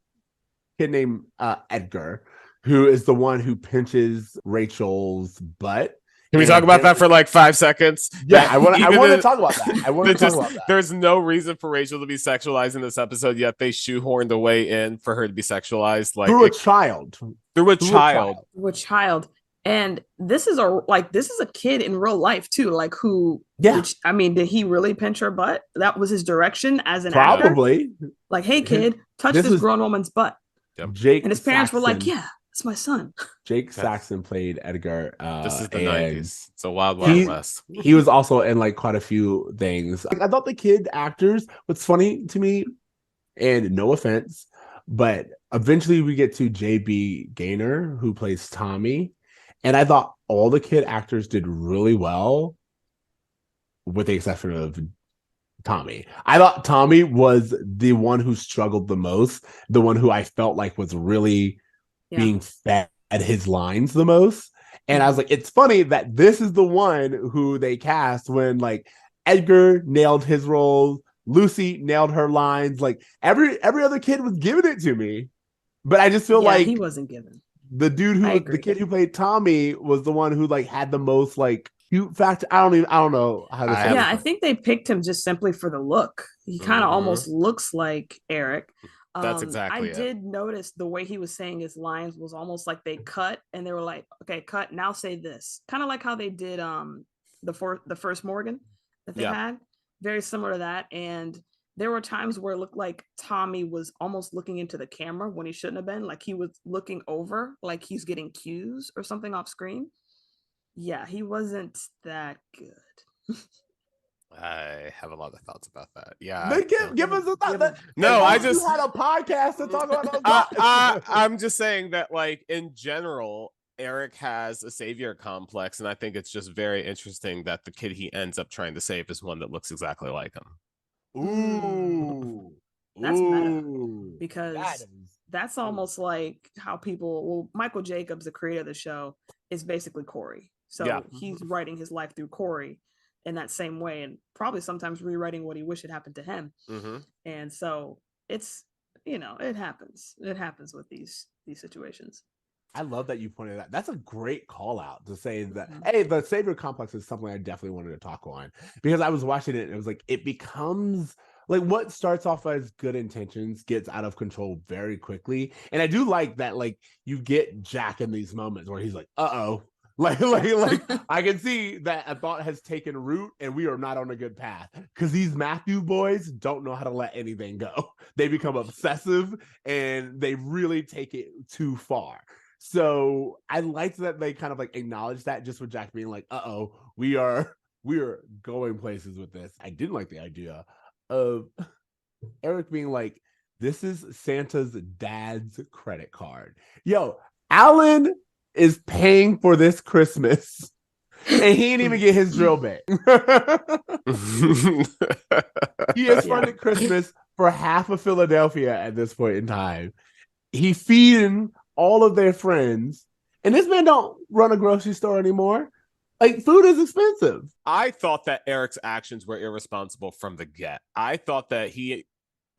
kid named Edgar, who is the one who pinches Rachel's butt. Can we talk about that for like 5 seconds? Yeah, I want to talk about that. There's no reason for Rachel to be sexualized in this episode, yet they shoehorned a way in for her to be sexualized, like through a child. And this is a kid in real life too, like who? Yeah, I mean, did he really pinch her butt? That was his direction as an probably actor? Like, hey kid, touch this grown woman's butt. Jake and his parents were like, yeah, that's my son. Jake Saxon played Edgar. This is the 90s. It's a wild west. He was also in like quite a few things. Like, I thought the kid actors, what's funny to me, and no offense, but eventually we get to JB Gaynor, who plays Tommy. And I thought all the kid actors did really well, with the exception of Tommy. I thought Tommy was the one who struggled the most, the one who I felt like was really being fed his lines the most. And I was like, it's funny that this is the one who they cast when like Edgar nailed his roles, Lucy nailed her lines, like every other kid was giving it to me. But I just feel like he wasn't given. The kid who played Tommy was the one who like had the most like cute factor. I don't know how to say. I think they picked him just simply for the look. He kind of almost looks like Eric. That's exactly I did notice the way he was saying his lines was almost like they cut and they were like, okay, cut, now say this. Kind of like how they did the first Morgan that they had. Very similar to that. And there were times where it looked like Tommy was almost looking into the camera when he shouldn't have been. Like he was looking over, like he's getting cues or something off screen. Yeah, he wasn't that good. I have a lot of thoughts about that. Yeah, give us a thought. No, I just had a podcast to talk about those. I'm just saying that, like in general, Eric has a savior complex, and I think it's just very interesting that the kid he ends up trying to save is one that looks exactly like him. Ooh, that's meta, because that's almost like how Michael Jacobs, the creator of the show, is basically Cory. So he's writing his life through Cory in that same way, and probably sometimes rewriting what he wished had happened to him. And so it's, it happens. It happens with these situations. I love that you pointed out. That's a great call out to say that, hey, the savior complex is something I definitely wanted to talk on, because I was watching it and it was like, it becomes like what starts off as good intentions gets out of control very quickly. And I do like that, like you get Jack in these moments where he's like, uh-oh, like I can see that a thought has taken root and we are not on a good path, because these Matthew boys don't know how to let anything go. They become obsessive and they really take it too far. So I liked that they kind of like acknowledged that, just with Jack being like, uh-oh, we are going places with this. I didn't like the idea of Eric being like, this is Santa's dad's credit card. Yo, Alan is paying for this Christmas and he didn't even get his drill bit. He has funded Christmas for half of Philadelphia at this point in time. He feeding all of their friends, and this man don't run a grocery store anymore. Like, food is expensive. I thought that Eric's actions were irresponsible from the get. I thought that he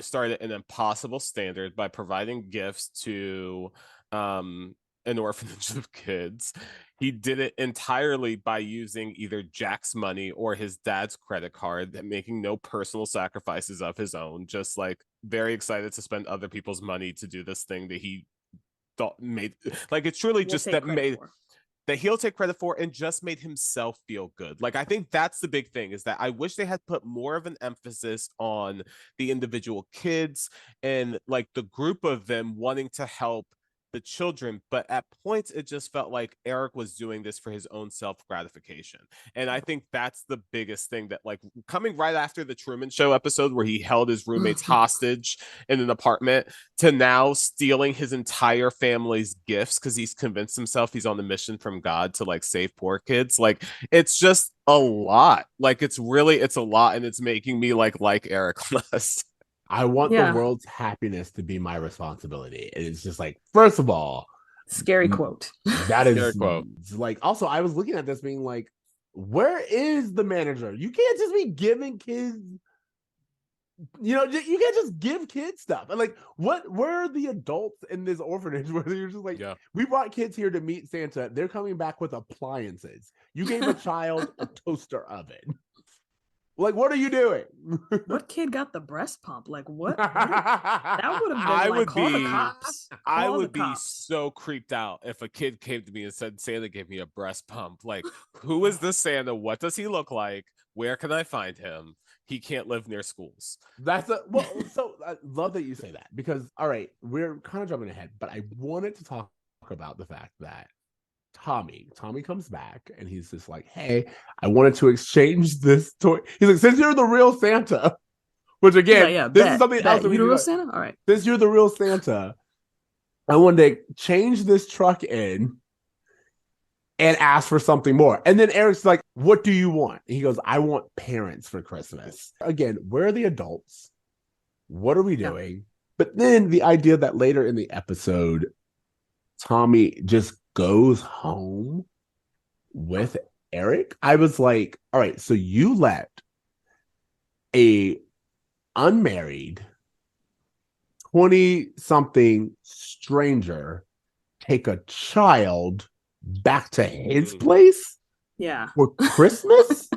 started an impossible standard by providing gifts to an orphanage of kids. He did it entirely by using either Jack's money or his dad's credit card, making no personal sacrifices of his own, just like very excited to spend other people's money to do this thing that he thought made, like, it's truly just that made that he'll take credit for and just made himself feel good. Like, I think that's the big thing, is that I wish they had put more of an emphasis on the individual kids and like the group of them wanting to help the children, but at points it just felt like Eric was doing this for his own self-gratification. And I think that's the biggest thing, that like coming right after the Truman Show episode where he held his roommates hostage in an apartment, to now stealing his entire family's gifts because he's convinced himself he's on the mission from God to like save poor kids. Like, it's just a lot. Like, it's a lot, and it's making me like Eric less. I want the world's happiness to be my responsibility. And it's just like, first of all, scary quote. That is scary quote. Like, also, I was looking at this being like, where is the manager? You can't just be giving kids, you can't just give kids stuff. And like, where are the adults in this orphanage where you're just like, we brought kids here to meet Santa. They're coming back with appliances. You gave a child a toaster oven. Like, what are you doing? What kid got the breast pump? Like, what? That would have been call the cops. I would be so creeped out if a kid came to me and said, Santa gave me a breast pump. Like, who is this Santa? What does he look like? Where can I find him? He can't live near schools. So I love that you say that, because, all right, we're kind of jumping ahead, but I wanted to talk about the fact that Tommy comes back and he's just like, hey, I wanted to exchange this toy. He's like, since you're the real Santa, which again, this is something else. You're the real Santa? All right. Since you're the real Santa, I wanted to change this truck in and ask for something more. And then Eric's like, what do you want? And he goes, I want parents for Christmas. Again, where are the adults? What are we doing? Yeah. But then the idea that later in the episode, Tommy just goes home with Eric. I was like, all right, so you let a unmarried 20-something stranger take a child back to his place for Christmas?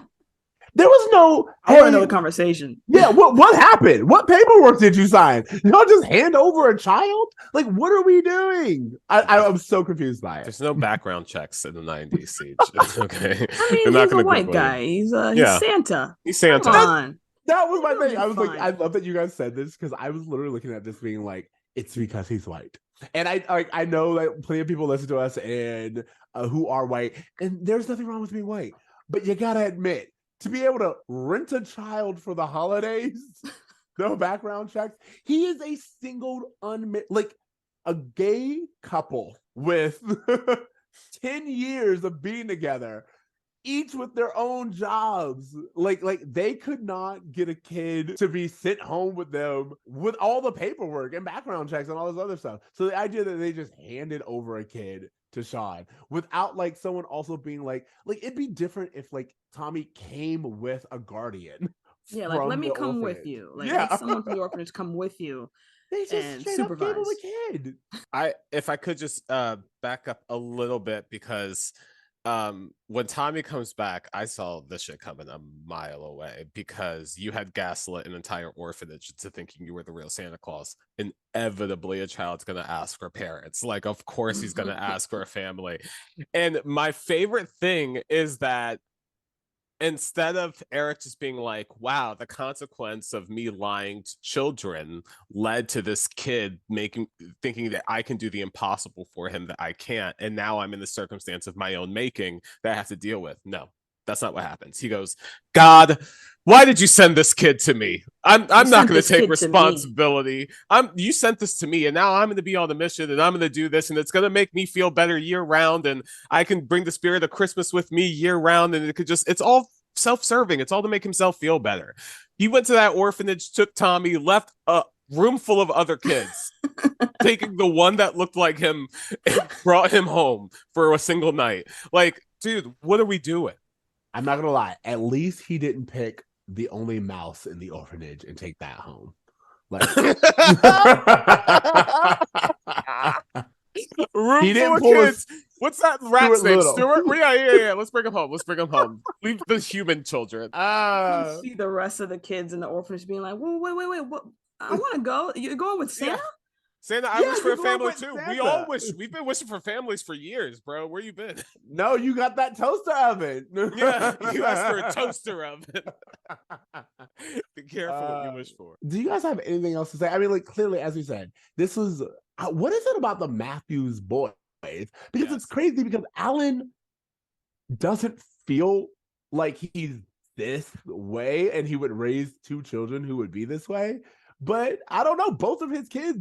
There was no. I want to know the conversation. Yeah, what happened? What paperwork did you sign? Y'all just hand over a child? Like, what are we doing? I'm so confused by it. There's no background checks in the 90s, Ceej. Okay. I mean, he's a white guy. He's Santa. He's Santa. Come on. That was my thing. I was like, I love that you guys said this, because I was literally looking at this being like, it's because he's white. And I know that plenty of people listen to us and who are white, and there's nothing wrong with being white, but you gotta admit, to be able to rent a child for the holidays, no background checks. He is a single like a gay couple with 10 years of being together, each with their own jobs. Like they could not get a kid to be sent home with them with all the paperwork and background checks and all this other stuff. So the idea that they just handed over a kid to Shawn without like someone also being like it'd be different if like Tommy came with a guardian. Yeah, like, let me come with you. Like, let someone from the orphanage come with you. They just straight up gave him a kid. If I could just back up a little bit, because when Tommy comes back, I saw this shit coming a mile away, because you had gaslit an entire orphanage into thinking you were the real Santa Claus. Inevitably, a child's gonna ask for parents. Like, of course he's gonna ask for a family. And my favorite thing is that instead of Eric just being like, wow, the consequence of me lying to children led to this kid thinking that I can do the impossible for him that I can't, and now I'm in the circumstance of my own making that I have to deal with. No, that's not what happens. He goes, God, why did you send this kid to me? I'm not going to take responsibility. You sent this to me, and now I'm going to be on the mission, and I'm going to do this, and it's going to make me feel better year round, and I can bring the spirit of Christmas with me year round, and it's all self-serving. It's all to make himself feel better. He went to that orphanage, took Tommy, left a room full of other kids, taking the one that looked like him and brought him home for a single night. Like, Dude, what are we doing? I'm not gonna lie. At least he didn't pick the only mouse in the orphanage and take that home. Like room full of kids. What's that rat's name? Stuart? Yeah. Let's bring him home. Leave the human children. See the rest of the kids in the orphanage being like, whoa, wait. What? I want to go. You're going with Santa? Yeah. Santa, I wish for a family too. Santa. We all wish. We've been wishing for families for years, bro. Where you been? No, you got that toaster oven. Yeah, you asked for a toaster oven. Be careful what you wish for. Do you guys have anything else to say? I mean, like, clearly, as we said, this was what is it about the Matthews boys? Because it's crazy because Alan doesn't feel like he's this way and he would raise two children who would be this way. But I don't know, both of his kids,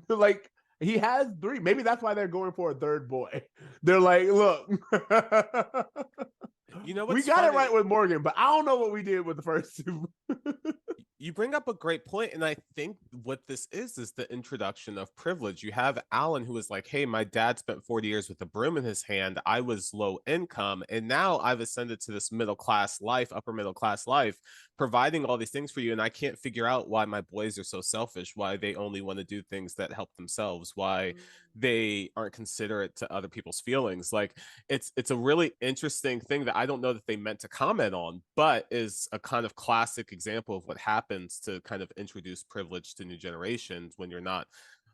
like, he has three. Maybe that's why they're going for a third boy. They're like, look, you know, we got it right with Morgan, but I don't know what we did with the first two. You bring up a great point, and I think what this is the introduction of privilege. You have Alan, who is like, hey, my dad spent 40 years with a broom in his hand. I was low income, and now I've ascended to this middle class life, upper middle class life, providing all these things for you, and I can't figure out why my boys are so selfish, why they only want to do things that help themselves, why they aren't considerate to other people's feelings. Like, it's a really interesting thing that I don't know that they meant to comment on, but is a kind of classic example of what happens to kind of introduce privilege to new generations when you're not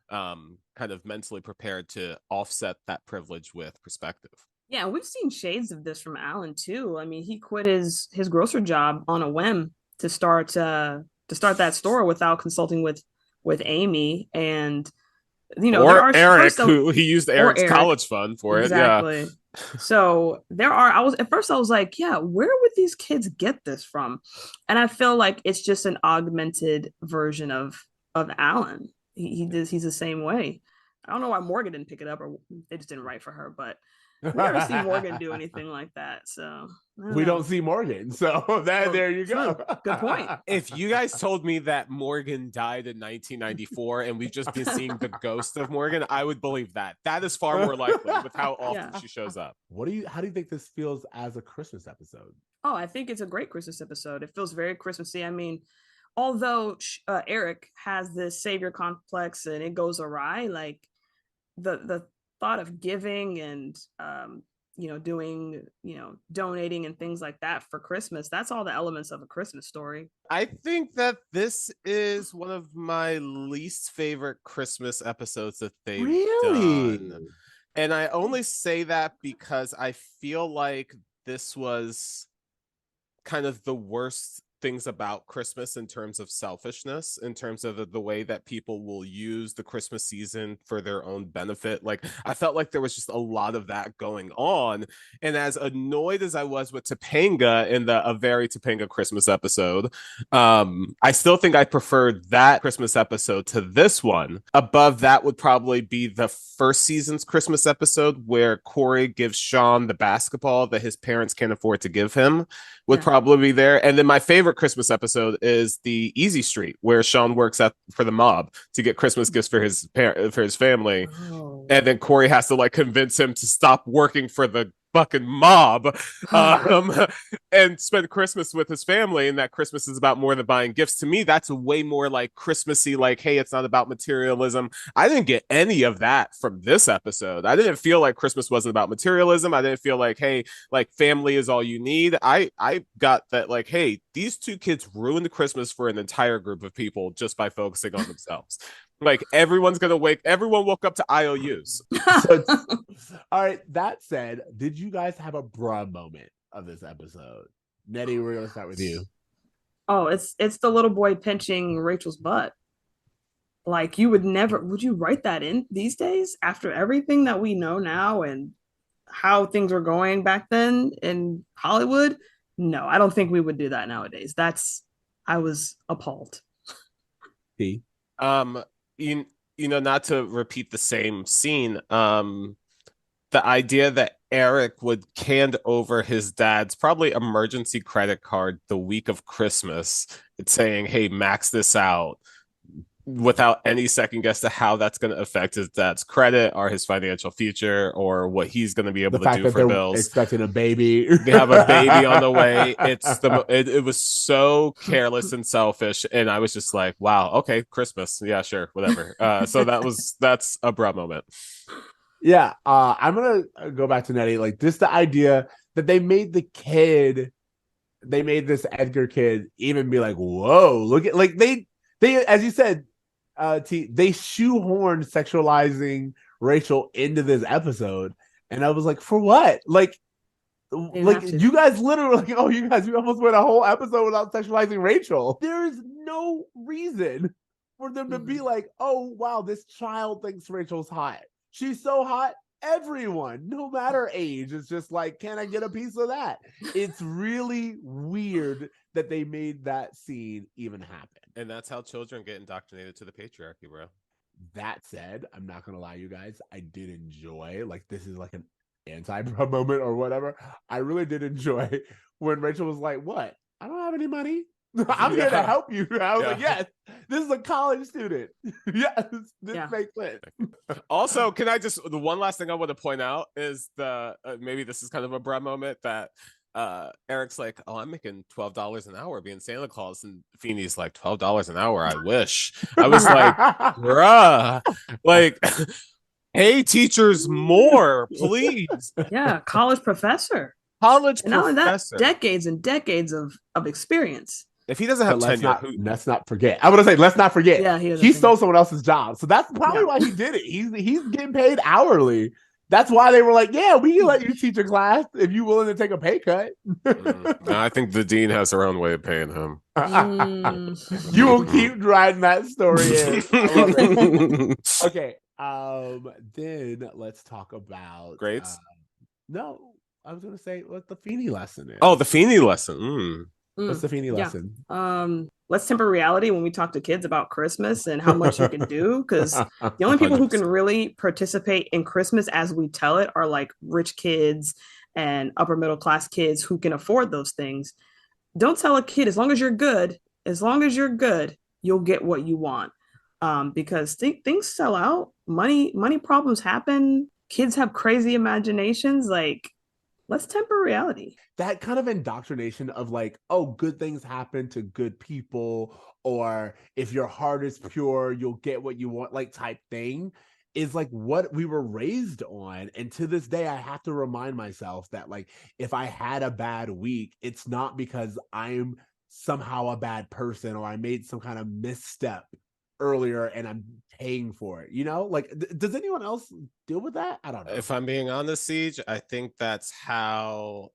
kind of mentally prepared to offset that privilege with perspective. Yeah, we've seen shades of this from Alan too. I mean, he quit his grocer job on a whim to start that store without consulting with Amy, and you know, or Eric, who he used Eric's college fund for it. Yeah. So I was like, yeah, where would these kids get this from? And I feel like it's just an augmented version of Alan. He's the same way. I don't know why Morgan didn't pick it up, or they just didn't write for her, but we never see Morgan do anything like that. So we don't see Morgan. So there you go. Good point. If you guys told me that Morgan died in 1994 and we've just been seeing the ghost of Morgan, I would believe that. That is far more likely with how often she shows up. How do you think this feels as a Christmas episode? Oh, I think it's a great Christmas episode. It feels very Christmassy. I mean, although Eric has this savior complex and it goes awry, like the thought of giving and doing, donating and things like that for Christmas, that's all the elements of a Christmas story. I think that this is one of my least favorite Christmas episodes that they've done. And I only say that because I feel like this was kind of the worst things about Christmas in terms of selfishness, in terms of the way that people will use the Christmas season for their own benefit. Like, I felt like there was just a lot of that going on. And as annoyed as I was with Topanga in A Very Topanga Christmas episode, I still think I preferred that Christmas episode to this one. Above that would probably be the first season's Christmas episode where Cory gives Shawn the basketball that his parents can't afford to give him, would probably be there. And then my favorite Christmas episode is the Easy Street, where Shawn works for the mob to get Christmas gifts for his family. And then Cory has to like convince him to stop working for the fucking mob and spend Christmas with his family, and that Christmas is about more than buying gifts. To me, that's way more like Christmassy, like, hey, it's not about materialism. I didn't get any of that from this episode. I didn't feel like Christmas wasn't about materialism. I didn't feel like, hey, like family is all you need. I got that, like, hey, these two kids ruined Christmas for an entire group of people just by focusing on themselves. Like, everyone woke up to IOUs. All right, that said, did you guys have a bruh moment of this episode? Nettie, we're gonna start with you. Oh, it's the little boy pinching Rachel's butt. Like, would you write that in these days after everything that we know now and how things were going back then in Hollywood? No, I don't think we would do that nowadays. I was appalled. Not to repeat the same scene, the idea that Eric would hand over his dad's probably emergency credit card the week of Christmas, it's saying, hey, max this out, without any second guess to how that's going to affect his dad's credit or his financial future or what he's going to be able to do for bills. Expecting a baby. They have a baby on the way. It was so careless and selfish, and I was just like, wow, okay, Christmas, yeah, sure, whatever. So that's a bra moment. Yeah, I'm gonna go back to Nettie. Like, just the idea that they made this Edgar kid even be like, whoa, look at, like, they as you said, they shoehorned sexualizing Rachel into this episode, and I was like, for what? Like you guys literally, like, oh, you guys, we almost went a whole episode without sexualizing Rachel. There's no reason for them to be like, oh wow, this child thinks Rachel's hot. She's so hot. Everyone, no matter age, is just like, can I get a piece of that? It's really weird that they made that scene even happen. And that's how children get indoctrinated to the patriarchy, bro. That said, I'm not gonna lie, you guys, I did enjoy, like, this is like an anti-bra moment or whatever. I really did enjoy when Rachel was like, what? I don't have any money. I'm here to help you. I was like, yes, this is a college student. Yes, this makes sense. Also, can I just, the one last thing I want to point out is maybe this is kind of a bra moment that Eric's like, oh, I'm making $12 an hour being Santa Claus, and Feeney's like, $12 an hour, I wish. I was like, bruh, like, pay teachers more, please. Yeah, college professor. College professor. And that, decades and decades of experience. If he doesn't have tenure, let's not forget. I would say, let's not forget. Yeah, he stole someone else's job, so that's probably why he did it. He's getting paid hourly. That's why they were like, yeah, we can let you teach a class if you're willing to take a pay cut. No, I think the dean has her own way of paying him. You will keep riding that story in. I love it. Okay, then let's talk about grades. No, I was gonna say what the Feeney lesson is. Oh, the Feeney lesson. What's the Feeney lesson? Let's temper reality when we talk to kids about Christmas and how much you can do, because the only people 100%. Who can really participate in Christmas as we tell it are like rich kids and upper middle class kids who can afford those things. Don't tell a kid, as long as you're good, you'll get what you want. Because things sell out. Money problems happen. Kids have crazy imaginations. Like, let's temper reality. That kind of indoctrination of like, oh, good things happen to good people, or if your heart is pure, you'll get what you want, like, type thing, is like what we were raised on. And to this day, I have to remind myself that, like, if I had a bad week, it's not because I'm somehow a bad person or I made some kind of misstep earlier and I'm paying for it, you know? Like, does anyone else deal with that? I don't know. If I'm being honest, Ceej, I think that's how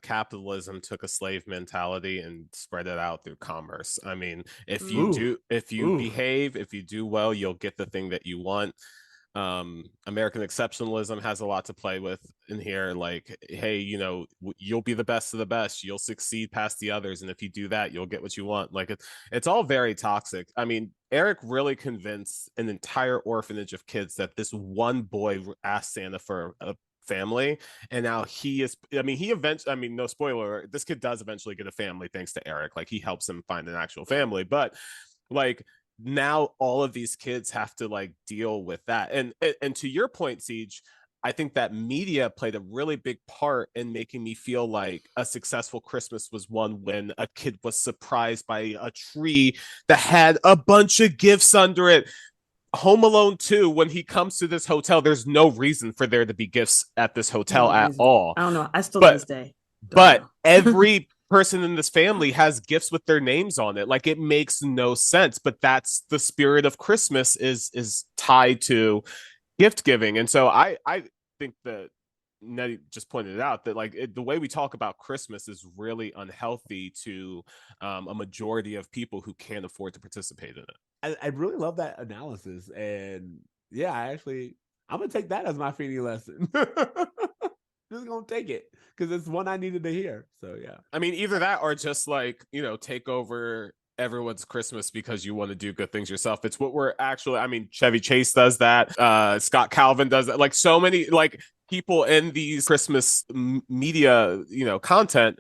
capitalism took a slave mentality and spread it out through commerce. I mean, if you behave, if you do well, you'll get the thing that you want. American exceptionalism has a lot to play with in here. Like, hey, you know, you'll be the best of the best, you'll succeed past the others, and if you do that, you'll get what you want. Like, it's all very toxic. I mean, Eric really convinced an entire orphanage of kids that this one boy asked Santa for a family, and now he eventually, no spoiler, this kid does eventually get a family thanks to Eric. Like, he helps him find an actual family, but like, now all of these kids have to like deal with that. And to your point, Ceej, I think that media played a really big part in making me feel like a successful Christmas was one when a kid was surprised by a tree that had a bunch of gifts under it. Home Alone 2, when he comes to this hotel, there's no reason for there to be gifts at this hotel at all. I don't know. I still to this day. But every person in this family has gifts with their names on it. Like, it makes no sense, but that's the spirit of Christmas, is tied to gift giving. And so I think that Nettie just pointed out that, like, the way we talk about Christmas is really unhealthy to a majority of people who can't afford to participate in it. I really love that analysis, and yeah, I'm gonna take that as my Feeney lesson. Just gonna take it because it's one I needed to hear. So yeah, I mean, either that or just like, you know, take over everyone's Christmas because you want to do good things yourself. It's what we're actually, I mean, Chevy Chase does that. Scott Calvin does that. Like, so many like people in these Christmas media, you know, content,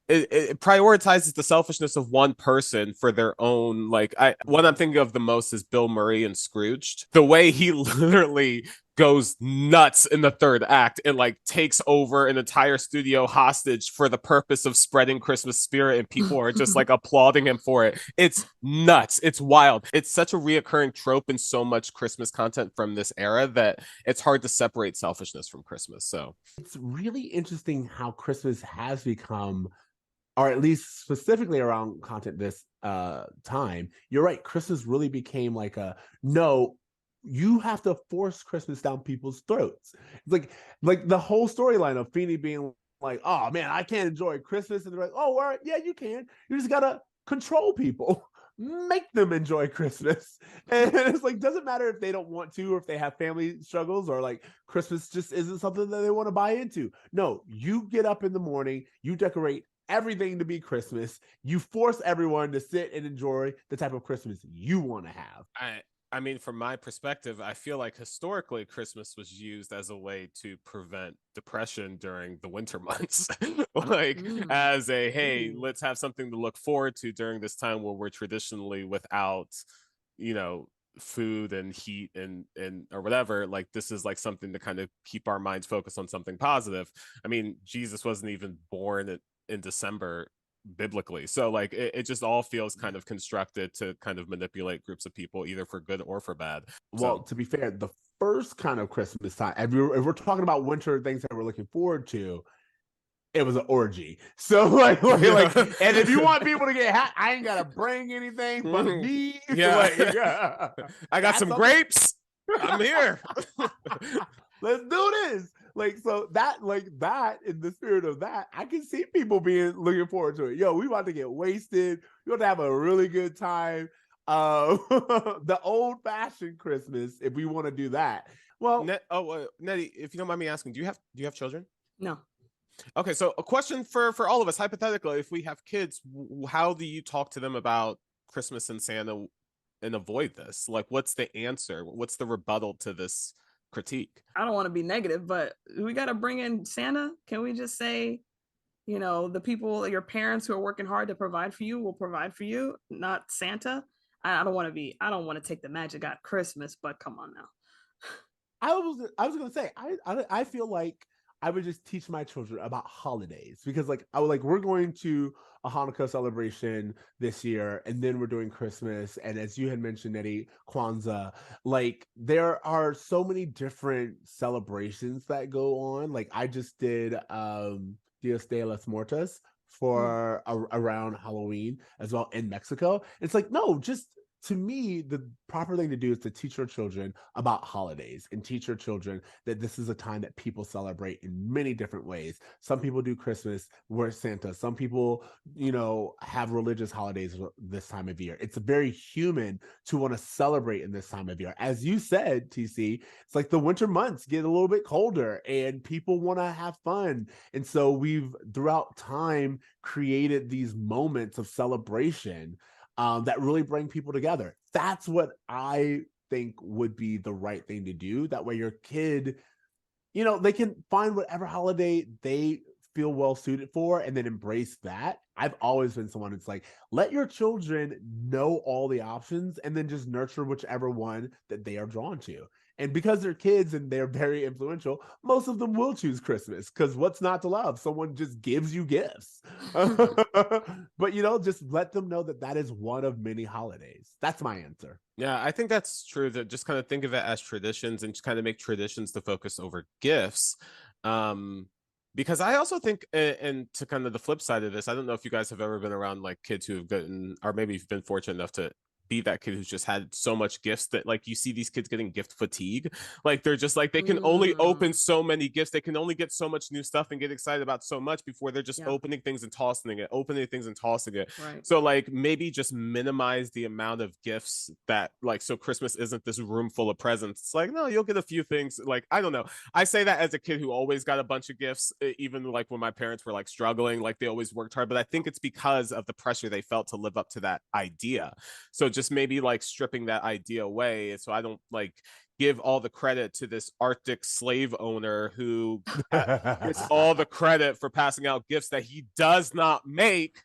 it prioritizes the selfishness of one person for their own. Like, what I'm thinking of the most is Bill Murray and Scrooged. The way he literally goes nuts in the third act and like takes over an entire studio hostage for the purpose of spreading Christmas spirit, and people are just like applauding him for it. It's nuts. It's wild. It's such a reoccurring trope in so much Christmas content from this era that it's hard to separate selfishness from Christmas. So it's really interesting how Christmas has become, or at least specifically around content this time. You're right. Christmas really became like no, you have to force Christmas down people's throats. It's like the whole storyline of Feeny being like, oh man, I can't enjoy Christmas. And they're like, oh, all right, yeah, you can. You just gotta control people. Make them enjoy Christmas. And it's like, doesn't matter if they don't want to, or if they have family struggles, or like Christmas just isn't something that they want to buy into. No, you get up in the morning, you decorate everything to be Christmas. You force everyone to sit and enjoy the type of Christmas you want to have. I mean, from my perspective, I feel like historically Christmas was used as a way to prevent depression during the winter months. Like as a, hey, let's have something to look forward to during this time where we're traditionally without, you know, food and heat and or whatever. Like this is like something to kind of keep our minds focused on something positive. I mean, Jesus wasn't even born in December biblically, so like it just all feels kind of constructed to kind of manipulate groups of people either for good or for bad. Well, to be fair, the first kind of Christmas time, if we're talking about winter things that we're looking forward to, it was an orgy. So like and if you want people to get hot, I ain't gotta bring anything but me. Yeah. I got some grapes. I'm here. Let's do this. Like, so that in the spirit of that, I can see people looking forward to it. Yo, we about to get wasted. We want to have a really good time. The old fashioned Christmas, if we want to do that. Well, Nettie, if you don't mind me asking, do you have children? No. Okay, so a question for all of us, hypothetically, if we have kids, how do you talk to them about Christmas and Santa and avoid this? Like, what's the answer? What's the rebuttal to this critique? I don't want to be negative, but we got to bring in Santa. Can we just say, you know, the people, your parents who are working hard to provide for you will provide for you, not Santa? I don't want to take the magic out of Christmas, but come on now. I was gonna say I feel like I would just teach my children about holidays, because like we're going to a Hanukkah celebration this year, and then we're doing Christmas, and as you had mentioned, Nettie, Kwanzaa. Like there are so many different celebrations that go on. Like I just did Dios de los Muertos for around Halloween as well in Mexico. It's like, no, just to me, the proper thing to do is to teach your children about holidays and teach your children that this is a time that people celebrate in many different ways. Some people do Christmas, wear Santa. Some people, you know, have religious holidays this time of year. It's very human to want to celebrate in this time of year. As you said, TC, it's like the winter months get a little bit colder and people want to have fun. And so we've, throughout time, created these moments of celebration that really bring people together. That's what I think would be the right thing to do. That way your kid, you know, they can find whatever holiday they feel well suited for and then embrace that. I've always been someone that's like, let your children know all the options and then just nurture whichever one that they are drawn to. And because they're kids and they're very influential, most of them will choose Christmas, because what's not to love? Someone just gives you gifts. But, you know, just let them know that that is one of many holidays. That's my answer. Yeah, I think that's true. To just kind of think of it as traditions and just kind of make traditions the focus over gifts. Because I also think, and to kind of the flip side of this, I don't know if you guys have ever been around like kids who have gotten, or maybe you've been fortunate enough to be that kid who's just had so much gifts that like you see these kids getting gift fatigue. Like they're just like, they can only open so many gifts, they can only get so much new stuff and get excited about so much before they're just opening things and tossing it, right. So like maybe just minimize the amount of gifts that, like, so Christmas isn't this room full of presents. It's like, no, you'll get a few things. Like, I don't know, I say that as a kid who always got a bunch of gifts, even like when my parents were like struggling, like they always worked hard, but I think it's because of the pressure they felt to live up to that idea. So just maybe like stripping that idea away, so I don't like give all the credit to this Arctic slave owner who gets all the credit for passing out gifts that he does not make.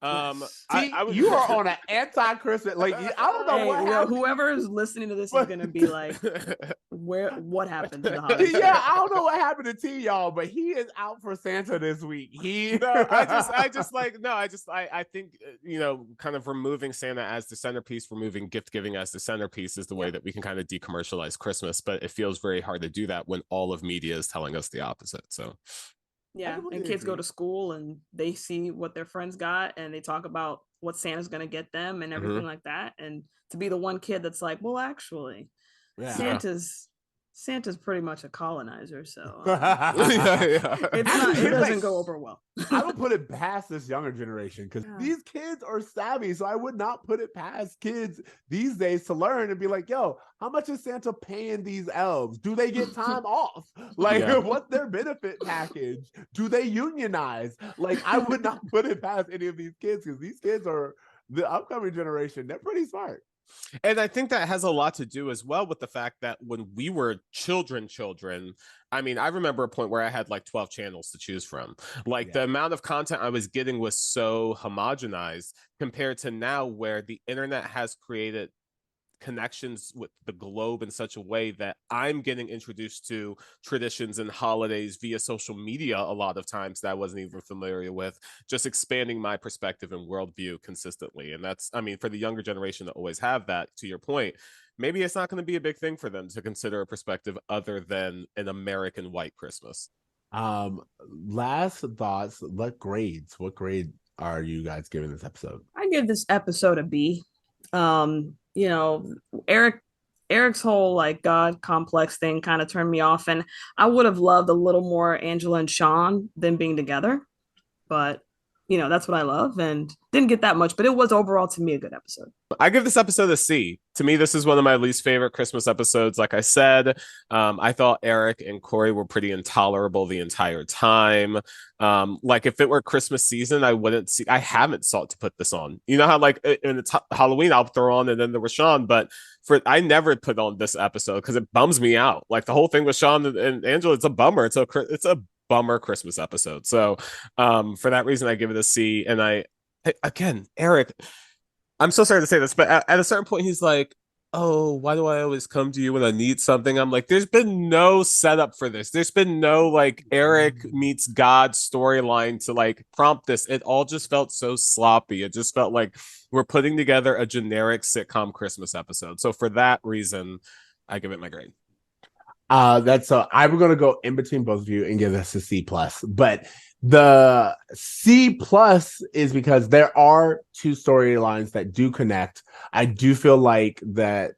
You are on an anti-Christmas. Like, I don't know what happened. Whoever is listening to this is gonna be like, what happened to the holiday? Yeah, I don't know what happened to T, y'all, but he is out for Santa this week. I think, kind of removing Santa as the centerpiece, removing gift giving as the centerpiece is the way that we can kind of decommercialize Christmas. But it feels very hard to do that when all of media is telling us the opposite. So. Yeah, and kids go to school and they see what their friends got and they talk about what Santa's going to get them and everything like that. And to be the one kid that's like, well, actually, Santa's pretty much a colonizer, so it doesn't go over well. I don't put it past this younger generation because these kids are savvy, so I would not put it past kids these days to learn and be like, yo, how much is Santa paying these elves? Do they get time off? Like, what's their benefit package? Do they unionize? Like, I would not put it past any of these kids because these kids are the upcoming generation. They're pretty smart. And I think that has a lot to do as well with the fact that when we were children, I mean, I remember a point where I had like 12 channels to choose from. Like the amount of content I was getting was so homogenized compared to now where the internet has created connections with the globe in such a way that I'm getting introduced to traditions and holidays via social media a lot of times that I wasn't even familiar with, just expanding my perspective and worldview consistently. And that's, I mean, for the younger generation to always have that, to your point, maybe it's not going to be a big thing for them to consider a perspective other than an American white Christmas. Last thoughts, what grade are you guys giving this episode? I give this episode a B. Eric's whole like God complex thing kind of turned me off, and I would have loved a little more Angela and Shawn than being together, but that's what I love and didn't get that much, but it was overall to me a good episode. I give this episode a C. To me, this is one of my least favorite Christmas episodes. Like I said, I thought Eric and Cory were pretty intolerable the entire time. Like if it were Christmas season, I haven't sought to put this on. You know how like in it's Halloween, I'll throw on and then there was Shawn, but I never put on this episode because it bums me out. Like the whole thing with Shawn and Angela, it's a bummer. It's a bummer Christmas episode. So for that reason, I give it a C. And again, Eric, I'm so sorry to say this, but at a certain point, he's like, oh, why do I always come to you when I need something? I'm like, there's been no setup for this. There's been no like Eric meets God storyline to like prompt this. It all just felt so sloppy. It just felt like we're putting together a generic sitcom Christmas episode. So for that reason, I give it my grade. I'm gonna go in between both of you and give this a C+. But the C+ is because there are two storylines that do connect. I do feel like that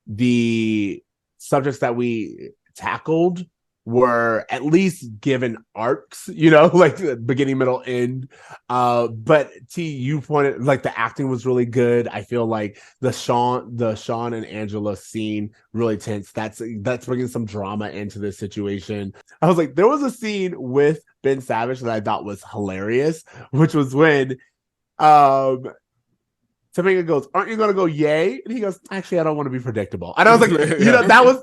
the subjects that we tackled were at least given arcs, like the beginning, middle, end. But T, you pointed like the acting was really good. I feel like the Shawn and Angela scene really tense. That's bringing some drama into this situation. I was like, there was a scene with Ben Savage that I thought was hilarious, which was when Topanga goes, aren't you going to go yay? And he goes, actually, I don't want to be predictable. And I was like,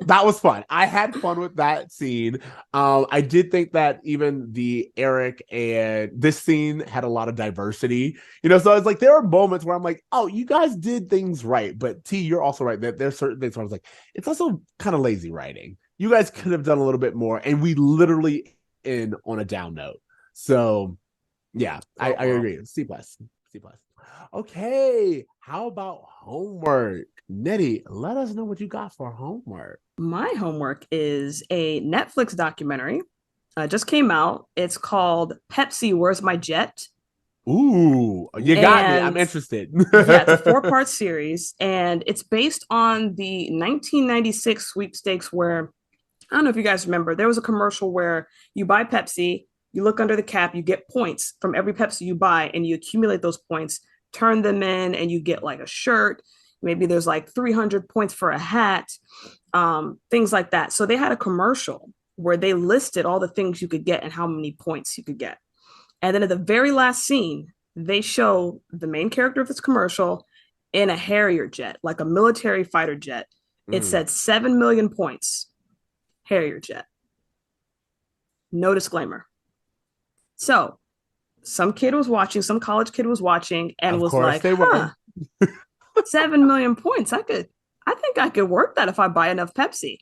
that was fun. I had fun with that scene. I did think that even the Eric and this scene had a lot of diversity, so I was like, there are moments where I'm like, oh, you guys did things right. But T, you're also right that there's certain things where I was like, it's also kind of lazy writing. You guys could have done a little bit more. And we literally end on a down note. So yeah, I agree. C+. Okay, how about homework? Nettie, let us know what you got for homework. My homework is a Netflix documentary. Just came out. It's called Pepsi, Where's My Jet? Ooh, you got me. I'm interested. Yeah, it's a 4-part series, and it's based on the 1996 sweepstakes where, I don't know if you guys remember, there was a commercial where you buy Pepsi, you look under the cap, you get points from every Pepsi you buy, and you accumulate those points, turn them in, and you get like a shirt. Maybe there's like 300 points for a hat, things like that. So they had a commercial where they listed all the things you could get and how many points you could get. And then at the very last scene, they show the main character of this commercial in a Harrier jet, like a military fighter jet. It said 7 million points, Harrier jet. No disclaimer. So some kid was watching, some college kid was watching and was like, they were. 7 million points. I think I could work that if I buy enough Pepsi.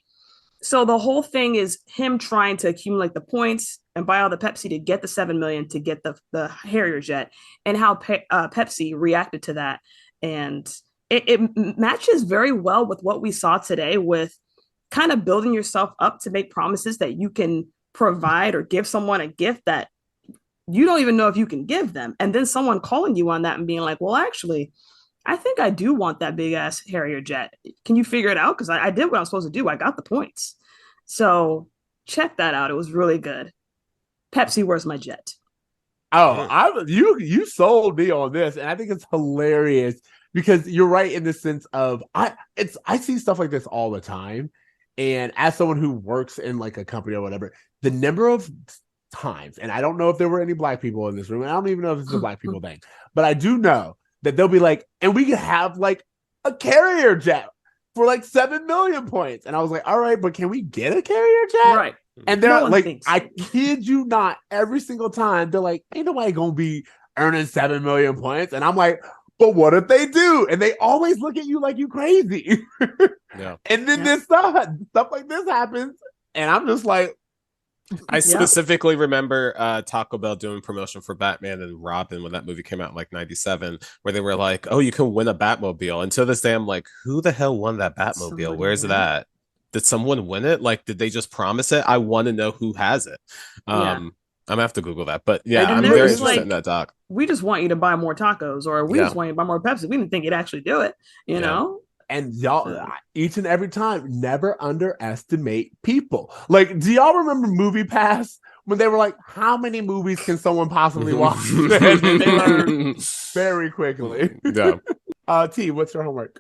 So the whole thing is him trying to accumulate the points and buy all the Pepsi to get the 7 million to get the Harrier jet, and how Pepsi reacted to that. And it matches very well with what we saw today, with kind of building yourself up to make promises that you can provide or give someone a gift that you don't even know if you can give them. And then someone calling you on that and being like, well, actually, I think I do want that big ass Harrier jet. Can you figure it out? Because I did what I was supposed to do. I got the points. So check that out. It was really good. Pepsi, where's my jet? Oh, you sold me on this, and I think it's hilarious because you're right in the sense of I see stuff like this all the time, and as someone who works in like a company or whatever, the number of times, and I don't know if there were any black people in this room, and I don't even know if it's a black people thing, but I do know that they'll be like, and we could have like a carrier jet for like 7 million points, and I was like, all right, but can we get a carrier jet? Right. And they're like, I kid you not, every single time they're like, ain't nobody gonna be earning 7 million points. And I'm like, but what if they do? And they always look at you like you crazy. Yeah. And then this stuff like this happens. And I'm just like, I specifically remember Taco Bell doing promotion for Batman and Robin when that movie came out in like 97, where they were like, oh, you can win a Batmobile. And to this day, I'm like, who the hell won that Batmobile? Where's that? Did someone win it? Like, did they just promise it? I want to know who has it. I'm gonna have to Google that. But yeah, I'm very interested in that doc. We just want you to buy more tacos, or we just want you to buy more Pepsi. We didn't think you'd actually do it, you know? And y'all, each and every time, never underestimate people. Like, do y'all remember Movie Pass when they were like, how many movies can someone possibly watch? And they learned very quickly. Yeah. T, what's your homework?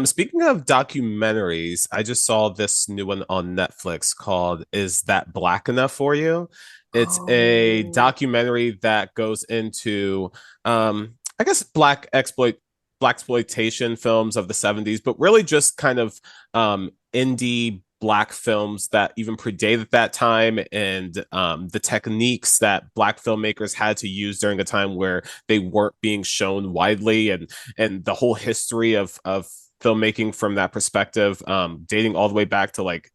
Speaking of documentaries, I just saw this new one on Netflix called Is That Black Enough for You? It's a documentary that goes into I guess black exploitation films of the 70s, but really just kind of indie black films that even predated that time, and the techniques that black filmmakers had to use during a time where they weren't being shown widely, and the whole history of filmmaking from that perspective, dating all the way back to like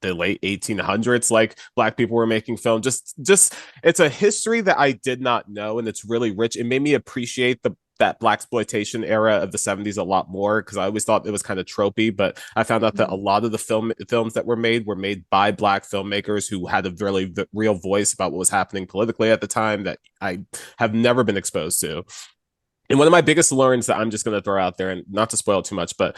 the late 1800s, like black people were making film. Just it's a history that I did not know, and it's really rich. It made me appreciate that blaxploitation era of the 70s a lot more, because I always thought it was kind of tropey, but I found out that a lot of the films that were made by black filmmakers who had a really real voice about what was happening politically at the time that I have never been exposed to. And one of my biggest learns that I'm just going to throw out there, and not to spoil too much, but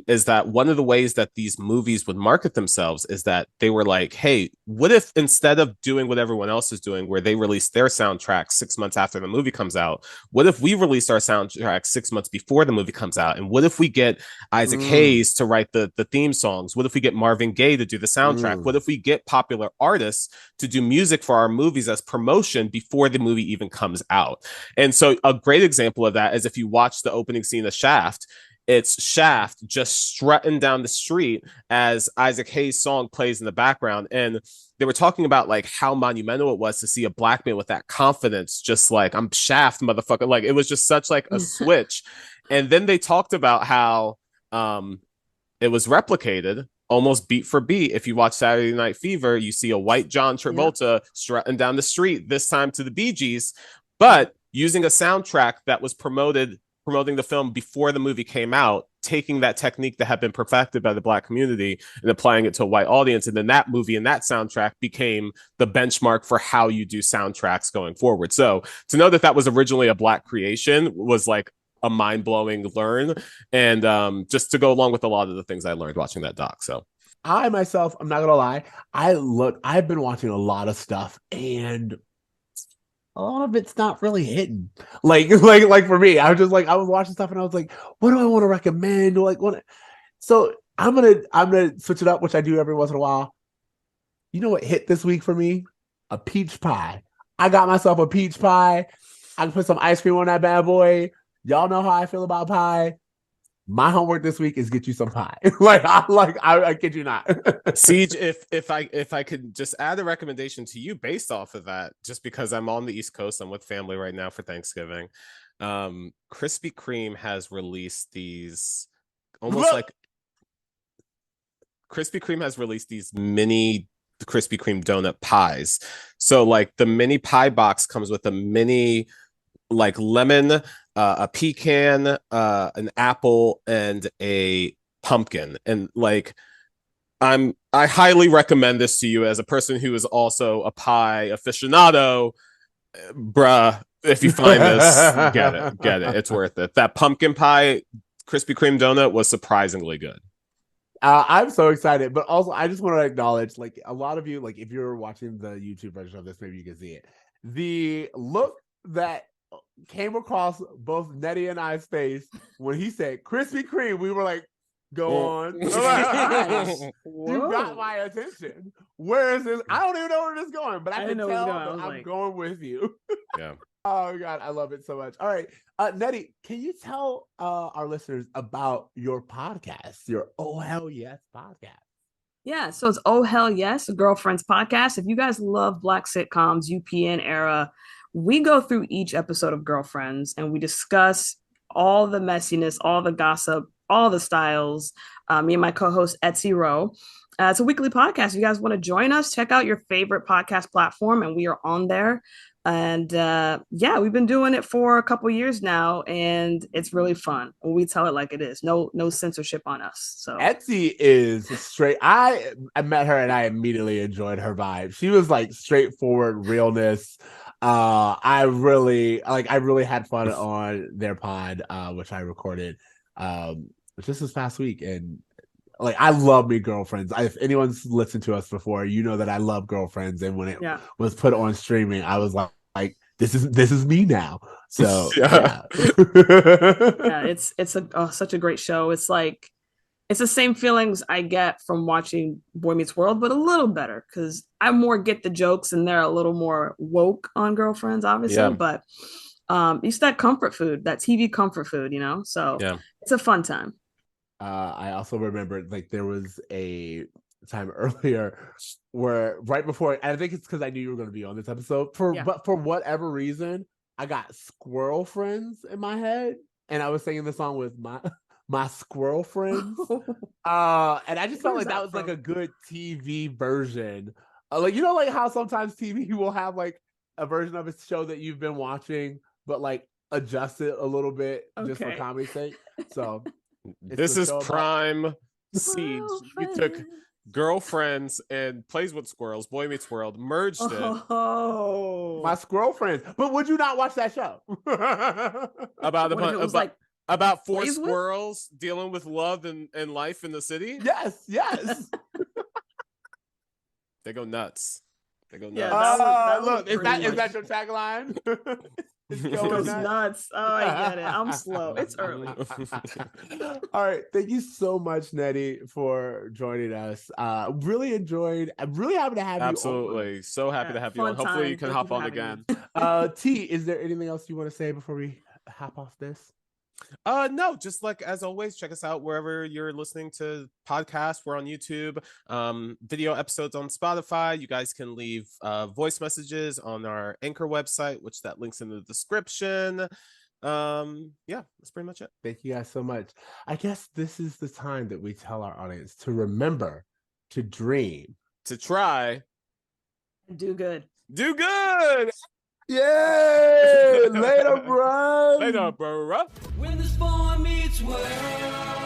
is that one of the ways that these movies would market themselves is that they were like, hey, what if instead of doing what everyone else is doing, where they release their soundtrack 6 months after the movie comes out, what if we release our soundtrack 6 months before the movie comes out? And what if we get Isaac Hayes to write the theme songs? What if we get Marvin Gaye to do the soundtrack? What if we get popular artists to do music for our movies as promotion before the movie even comes out? And so a great example of that is if you watch the opening scene of Shaft, it's Shaft just strutting down the street as Isaac Hayes' song plays in the background. And they were talking about like how monumental it was to see a black man with that confidence, just like, I'm Shaft, motherfucker. Like, it was just such like a switch. And then they talked about how it was replicated almost beat for beat. If you watch Saturday Night Fever, you see a white John Travolta strutting down the street, this time to the Bee Gees, but using a soundtrack that was promoting the film before the movie came out, taking that technique that had been perfected by the black community and applying it to a white audience. And then that movie and that soundtrack became the benchmark for how you do soundtracks going forward. So to know that was originally a black creation was like a mind-blowing learn. And just to go along with a lot of the things I learned watching that doc. So I myself, I'm not gonna lie, I've been watching a lot of stuff, and a lot of it's not really hitting. Like for me, I was watching stuff and I was like, what do I want to recommend? So I'm gonna switch it up, which I do every once in a while. You know what hit this week for me? A peach pie. I got myself a peach pie. I can put some ice cream on that bad boy. Y'all know how I feel about pie. my homework this week is get you some pie. I kid you not. Ceej, if I could just add a recommendation to you based off of that, just because I'm on the East Coast, I'm with family right now for Thanksgiving. Krispy Kreme has released these Krispy Kreme has released these mini Krispy Kreme donut pies. So like the mini pie box comes with a mini like lemon, a pecan, an apple, and a pumpkin. And like I highly recommend this to you as a person who is also a pie aficionado. Bruh, if you find this, get it. It's worth it. That pumpkin pie Krispy Kreme donut was surprisingly good. I'm so excited, but also I just want to acknowledge, like, a lot of you, like, if you're watching the YouTube version of this, maybe you can see it. The look that came across both Nettie and I's face when he said Krispy Kreme, we were like, go on. You got my attention. Where is this? I don't even know where this is going, but I can tell that I'm going with you. Yeah. Oh God, I love it so much. All right, Nettie, can you tell our listeners about your podcast, your Oh Hell Yes podcast? Yeah, so it's Oh Hell Yes, a Girlfriends podcast. If you guys love Black sitcoms, UPN era, we go through each episode of Girlfriends and we discuss all the messiness, all the gossip, all the styles. Me and my co-host Etsy Rowe. It's a weekly podcast. If you guys want to join us, check out your favorite podcast platform, and we are on there. And yeah, we've been doing it for a couple years now, and it's really fun. We tell it like it is. No censorship on us. So Etsy is straight. I met her and I immediately enjoyed her vibe. She was like straightforward realness. I really had fun on their pod, which I recorded just this past week, and like I love me Girlfriends. If anyone's listened to us before, you know that I love Girlfriends, and when it was put on streaming, I was like this is me now. So yeah, it's such a great show. It's like it's the same feelings I get from watching Boy Meets World, but a little better because I more get the jokes and they're a little more woke on Girlfriends, obviously. But it's that comfort food, that TV comfort food, you know. So it's a fun time. I also remember like there was a time earlier where right before, and I think it's because I knew you were going to be on this episode but for whatever reason, I got squirrel friends in my head, and I was singing the song with my squirrel friends, and I just felt like that was like a good TV version, like you know, like how sometimes TV will have like a version of a show that you've been watching, but like adjust it a little bit just for comedy's sake. So. This is prime Ceej. You took Girlfriends and Plays with Squirrels, Boy Meets World, merged it. My squirrel friends. But would you not watch that show? About four squirrels dealing with love and life in the city? Yes. They go nuts. Yeah, look, is that your tagline? It goes nuts. Oh, I get it. I'm slow. It's early. All right. Thank you so much, Nettie, for joining us. Really enjoyed. I'm really happy to have you on. Absolutely. So happy to have you on. Hopefully you can hop on again. T, is there anything else you want to say before we hop off this? No, just like as always, check us out wherever you're listening to podcasts. We're on YouTube, video episodes on Spotify. You guys can leave voice messages on our Anchor website, which that links in the description. Yeah, that's pretty much it. Thank you guys so much. I guess this is the time that we tell our audience to remember, to dream, to try, do good. Yay! Later, bro. Later, bro. When this boy meets world.